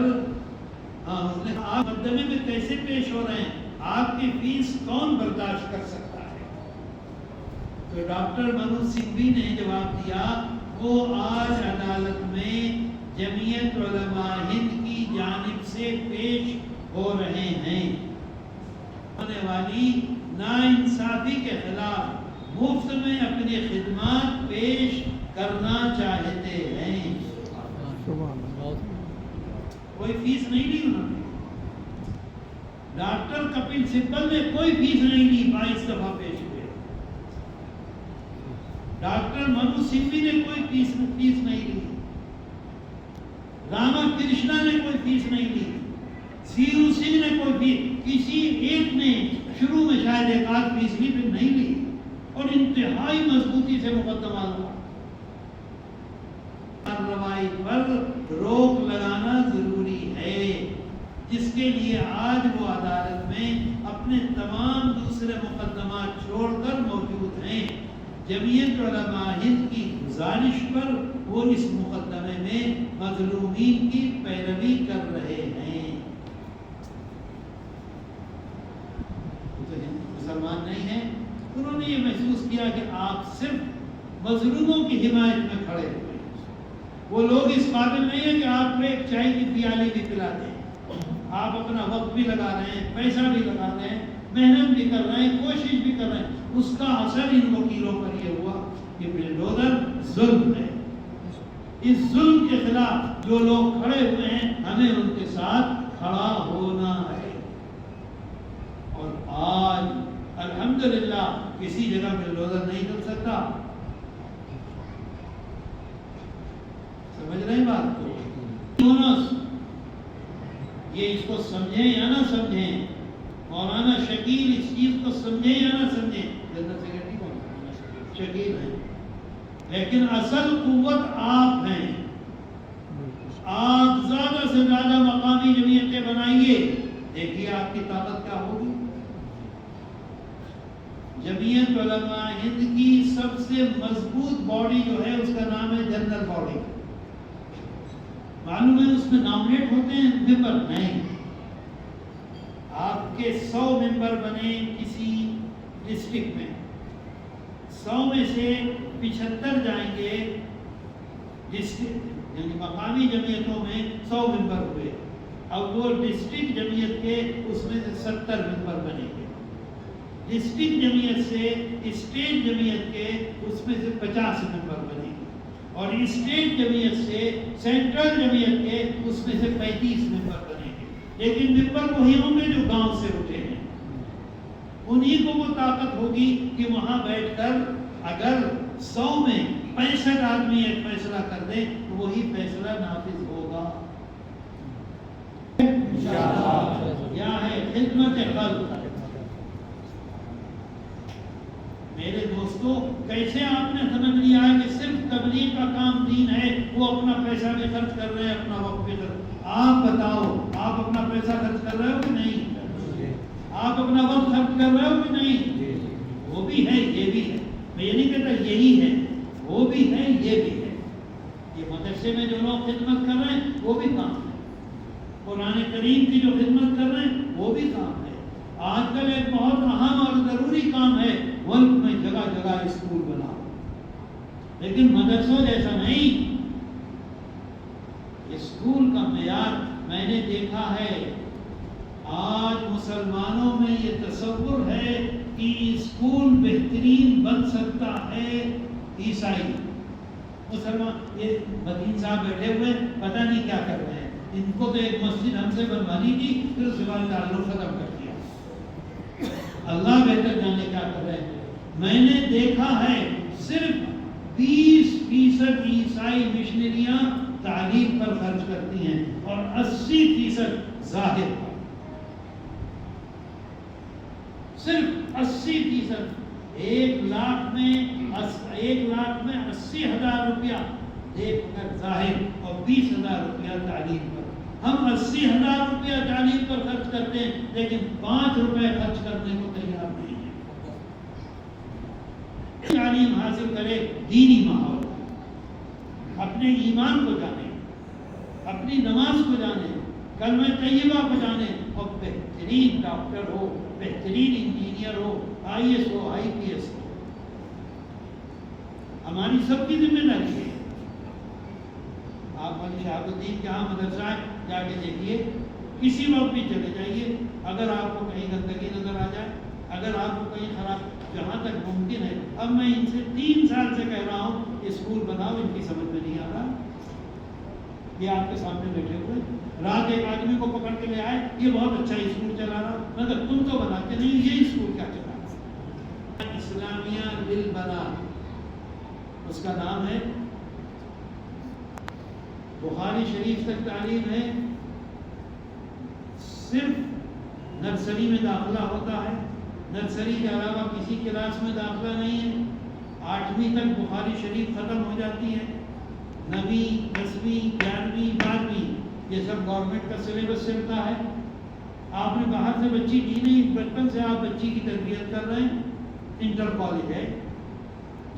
آپ مقدمے میں کیسے پیش ہو رہے ہیں؟ آپ کی فیس کون برداشت کر سکتا ہے؟ تو ڈاکٹر منو سنگھوی نے جواب دیا، وہ آج عدالت میں جمعیت علماء ہند کی جانب سے پیش ہو رہے ہیں، ہونے والی ناانصافی کے خلاف مفت میں اپنی خدمات پیش کرنا چاہتے ہیں۔ کوئی فیس نہیں لی انہوں نے، ڈاکٹر کپل سبل نے کوئی فیس نہیں لی، 22 دفعہ پیش ہوئے، ڈاکٹر منو سنگھوی نے کوئی فیس نہیں لی، راما کرشنا نے کوئی فیس نہیں لی، سیرو سنگھ نے کوئی فیس، کسی ایک نے شروع میں شاید ایک آدھ فیس لی پھر نہیں لی، اور انتہائی مضبوطی سے مقدمہ ہوا۔ کارروائی پر روک لگانا ضروری ہے، جس کے لیے آج وہ عدالت میں اپنے تمام دوسرے مقدمات چھوڑ کر موجود ہیں۔ جمعیت علماء ہند کی گزارش پر وہ اس مقدمے میں مظلومین کی پیروی کر رہے ہیں۔ مسلمان نہیں ہیں، انہوں نے یہ محسوس کیا کہ آپ صرف مظلوموں کی حمایت میں کھڑے ہوئے، وہ لوگ اس قابل نہیں ہیں کہ آپ کو ایک چائے کی پیالی بھی پلا دیں، آپ اپنا وقت بھی لگا رہے ہیں، پیسہ بھی لگا رہے ہیں، محنت بھی کر رہے ہیں، کوشش بھی کر رہے ہیں، اس کا اثر ان وکیلوں پر یہ ہوا کہ بلڈوزر ظلم ہے، اس ظلم کے خلاف جو لوگ کھڑے ہوئے ہیں ہمیں ان کے ساتھ کھڑا ہونا ہے۔ اور آج الحمدللہ کسی جگہ بلڈوزر نہیں چل سکتا، سمجھ رہے ہیں بات کو؟ یہ اس کو سمجھیں یا نہ سمجھیں، مولانا شکیل اس چیز کو سمجھیں یا نہ سمجھیں، جنرل سیکرٹری کون؟ شکیل ہیں، لیکن اصل قوت آپ ہیں، آپ زیادہ سے زیادہ مقامی جمعیتیں بنائیے، دیکھیے آپ کی طاقت کیا ہوگی۔ جمعیت علماء ہند کی سب سے مضبوط باڈی جو ہے اس کا نام ہے جنرل باڈی، معلوم ہے اس میں نامنیٹ ہوتے ہیں ممبر نہیں، آپ کے 100 ممبر بنے کسی ڈسٹرکٹ میں، 100 میں سے 75 جائیں گے ڈسٹرکٹ، یعنی مقامی جمعیتوں میں 100 ممبر ہوئے، اب وہ ڈسٹرکٹ جمعیت کے اس میں سے 70 ممبر بنے گے، ڈسٹرکٹ جمعیت سے اسٹیٹ جمعیت کے اس میں سے 50 ممبر بنے گے، اور اسٹیٹ جمعیت سے سینٹرل جمعیت کے اس میں سے 35 ممبر بنے گے، لیکن ممبر وہی ہوں گے جو گاؤں سے اٹھے ہیں، انہی کو وہ طاقت ہوگی کہ وہاں بیٹھ کر اگر 100 میں 65 آدمی ایک فیصلہ کر دیں تو وہی فیصلہ نافذ ہوگا۔ کیا ہے خدمت خلق۔ میرے دوستو، کیسے آپ نے سمجھ لیا ہے کہ صرف تبلیغ کا کام دین ہے، وہ اپنا پیسہ بھی خرچ کر رہے ہیں، اپنا وقت بھی خرچ، آپ بتاؤ آپ اپنا پیسہ خرچ کر رہے ہو کہ نہیں؟ آپ اپنا وقت خرچ کر رہے ہو کہ نہیں؟ وہ بھی ہے یہ بھی ہے، میں یہ نہیں کہتا یہی ہے، وہ بھی ہے یہ بھی ہے، یہ مدرسے میں جو لوگ خدمت کر رہے ہیں وہ بھی کام ہے، قرآن کریم کی جو خدمت کر رہے ہیں وہ بھی کام ہے۔ آج کل ایک بہت اہم اور ضروری کام ہے ملک میں جگہ جگہ اسکول بناؤ، لیکن مدرسوں جیسا نہیں۔ اسکول کا معیار میں نے دیکھا ہے، آج مسلمانوں میں یہ تصور ہے کہ اسکول بہترین بن سکتا ہے عیسائی، مسلمان یہ مدین صاحب بیٹھے ہوئے پتہ نہیں کیا کر رہے ہیں. ان کو تو ایک مسجد ہم سے بنوانی تھی, پھر اس کے بعد تعلق ختم کر دیا. اللہ بہتر جانے کیا کر رہے ہیں. میں نے دیکھا ہے صرف 20% عیسائی مشنریاں تعلیم پر خرچ کرتی ہیں اور 80% ظاہر پر. صرف 80%. 1 لاکھ میں 80,000 روپیہ دیکھ کر ظاہر اور 20,000 روپیہ تعلیم پر. ہم 80,000 روپیہ تعلیم پر خرچ کرتے ہیں لیکن 5 روپے خرچ کرنے کو تیار نہیں ہے. تعلیم حاصل کرے دینی ماحول, اپنے ایمان کو جانے, اپنی نماز کو جانے, کلمہ طیبہ کو جانے, اور بہترین ڈاکٹر ہو, بہترین انجینئر ہو, IAS ہو, IPS ہو. ہماری سب کی ذمہ داری ہے. آپ علی شہاب الدین کے ہاں مدرسہ ہے, جا کے دیکھیے, کسی وقت بھی چلے جائیے. اگر آپ کو کہیں گندگی نظر آ جائے, اگر آپ کو کہیں خراب, جہاں تک ممکن ہے. اب میں ان سے 3 سال سے کہہ رہا ہوں اسکول بناؤ, ان کی سمجھ میں نہیں آ رہا. یہ آپ کے سامنے بیٹھے ہوئے, رات ایک آدمی کو پکڑ کے لے آئے, یہ بہت اچھا اسکول چلا رہا. مگر تم تو بناتے نہیں, یہ اسکول کیا چلا رہا. اسلامیہ للبنات اس کا نام ہے. بخاری شریف تک تعلیم ہے. صرف نرسری میں داخلہ ہوتا ہے, نرسری کے علاوہ کسی کلاس میں داخلہ نہیں ہے. 8ویں تک بخاری شریف ختم ہو جاتی ہے. 9ویں 10ویں 11ویں 12ویں یہ سب گورنمنٹ کا سلیبس چلتا ہے. آپ نے باہر سے بچی کی نہیں, بچپن سے آپ بچی کی تربیت کر رہے ہیں. انٹر کالج ہے,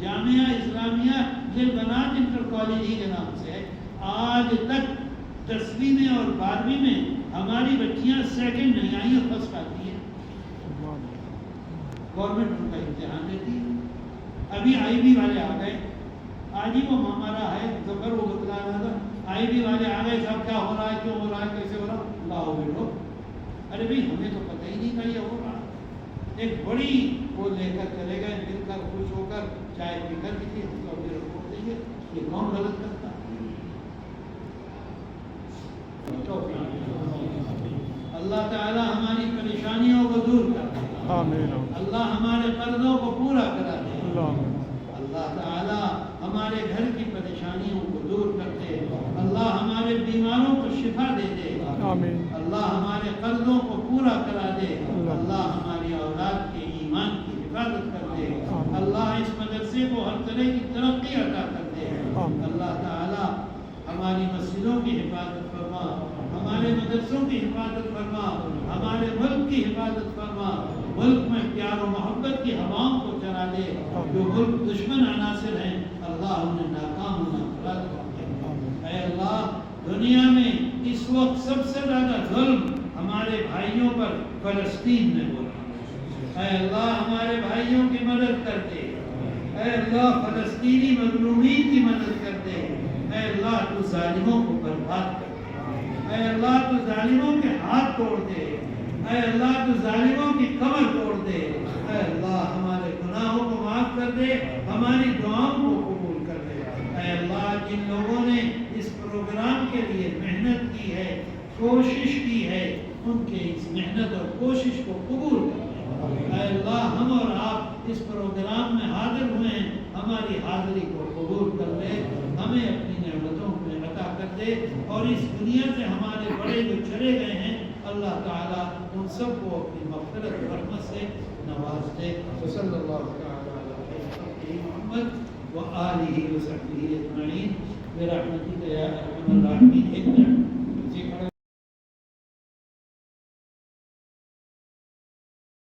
جامعہ اسلامیہ للبنات انٹر کالج ہی کے نام سے ہے. آج تک 10ویں میں اور 12ویں میں ہماری بچیاں سیکنڈ نہیں آئی اور فرسٹ آتی ہیں. گورنمنٹ ان کا امتحان دیتی ہے. ابھی IB والے آ گئے, آج ہی وہ ہمارا ہے ظفر, وہ بتلا رہا تھا. IB والے آ گئے, صاحب کیا ہو رہا ہے, کیوں ہو رہا ہے, کیسے ہو رہا, لاؤ بیٹھو. ارے بھائی ہمیں تو پتہ ہی نہیں تھا یہ ہو رہا. ایک بڑی وہ لے کر چلے گئے, مل کر خوش ہو کر چائے پی کر کسی ہم کو پھر رپورٹ دیں گے. یہ کون غلط کرتا. اللہ تعالی ہماری پریشانیوں کو دور کر دے. اللہ ہمارے قرضوں کو پورا کرا دے. اللہ تعالی ہمارے گھر کی پریشانیوں کو دور کر دے. اللہ ہمارے بیماروں کو شفا دے دے. اللہ ہمارے قرضوں کو پورا کرا دے. اللہ ہماری اولاد کے ایمان کی حفاظت کر دے. اللہ اس مدرسے کو ہر طرح کی ترقی عطا کر دے. اللہ تعالی ہماری مسجدوں کی حفاظت فرما, ہمارے مدرسوں کی حفاظت فرما, ہمارے ملک کی حفاظت فرما. ملک میں پیار و محبت کی ہواؤں کو چلا دے. جو ملک دشمن عناصر ہیں اللہ انہیں ناکام و ناکارہ کر دے. اے اللہ, دنیا میں اس وقت سب سے زیادہ ظلم ہمارے بھائیوں پر فلسطین میں ہو رہا ہے. اے اللہ ہمارے بھائیوں کی مدد کر دے. اے اللہ فلسطینی مظلومین کی مدد کر دے. اے اللہ تو ظالموں کو برباد کر دے. اے اللہ تو ظالموں کے ہاتھ توڑ دے. اے اللہ تو ظالموں کی کمر توڑ دے. اے اللہ ہمارے گناہوں کو معاف کر دے, ہماری دعاؤں کو قبول کر دے. اے اللہ جن لوگوں نے اس پروگرام کے لیے محنت کی ہے, کوشش کی ہے, ان کے اس محنت اور کوشش کو قبول کر دے. اے اللہ ہم اور آپ اس پروگرام میں حاضر ہوئے ہیں, ہماری حاضری کو قبول کر دے. ہمیں اپنی نعمتوں میں عطا کر دے, اور اس دنیا سے ہمارے بڑے جو چلے گئے ہیں اللہ تعالیٰ ان سب کو اپنی مغفرت و رحمت سے نواز دے. صلی اللہ تعالیٰ علیہ محمد و آلہ و صحبہ اجمعین برحمتک یا ارحم الراحمین. ایک منٹ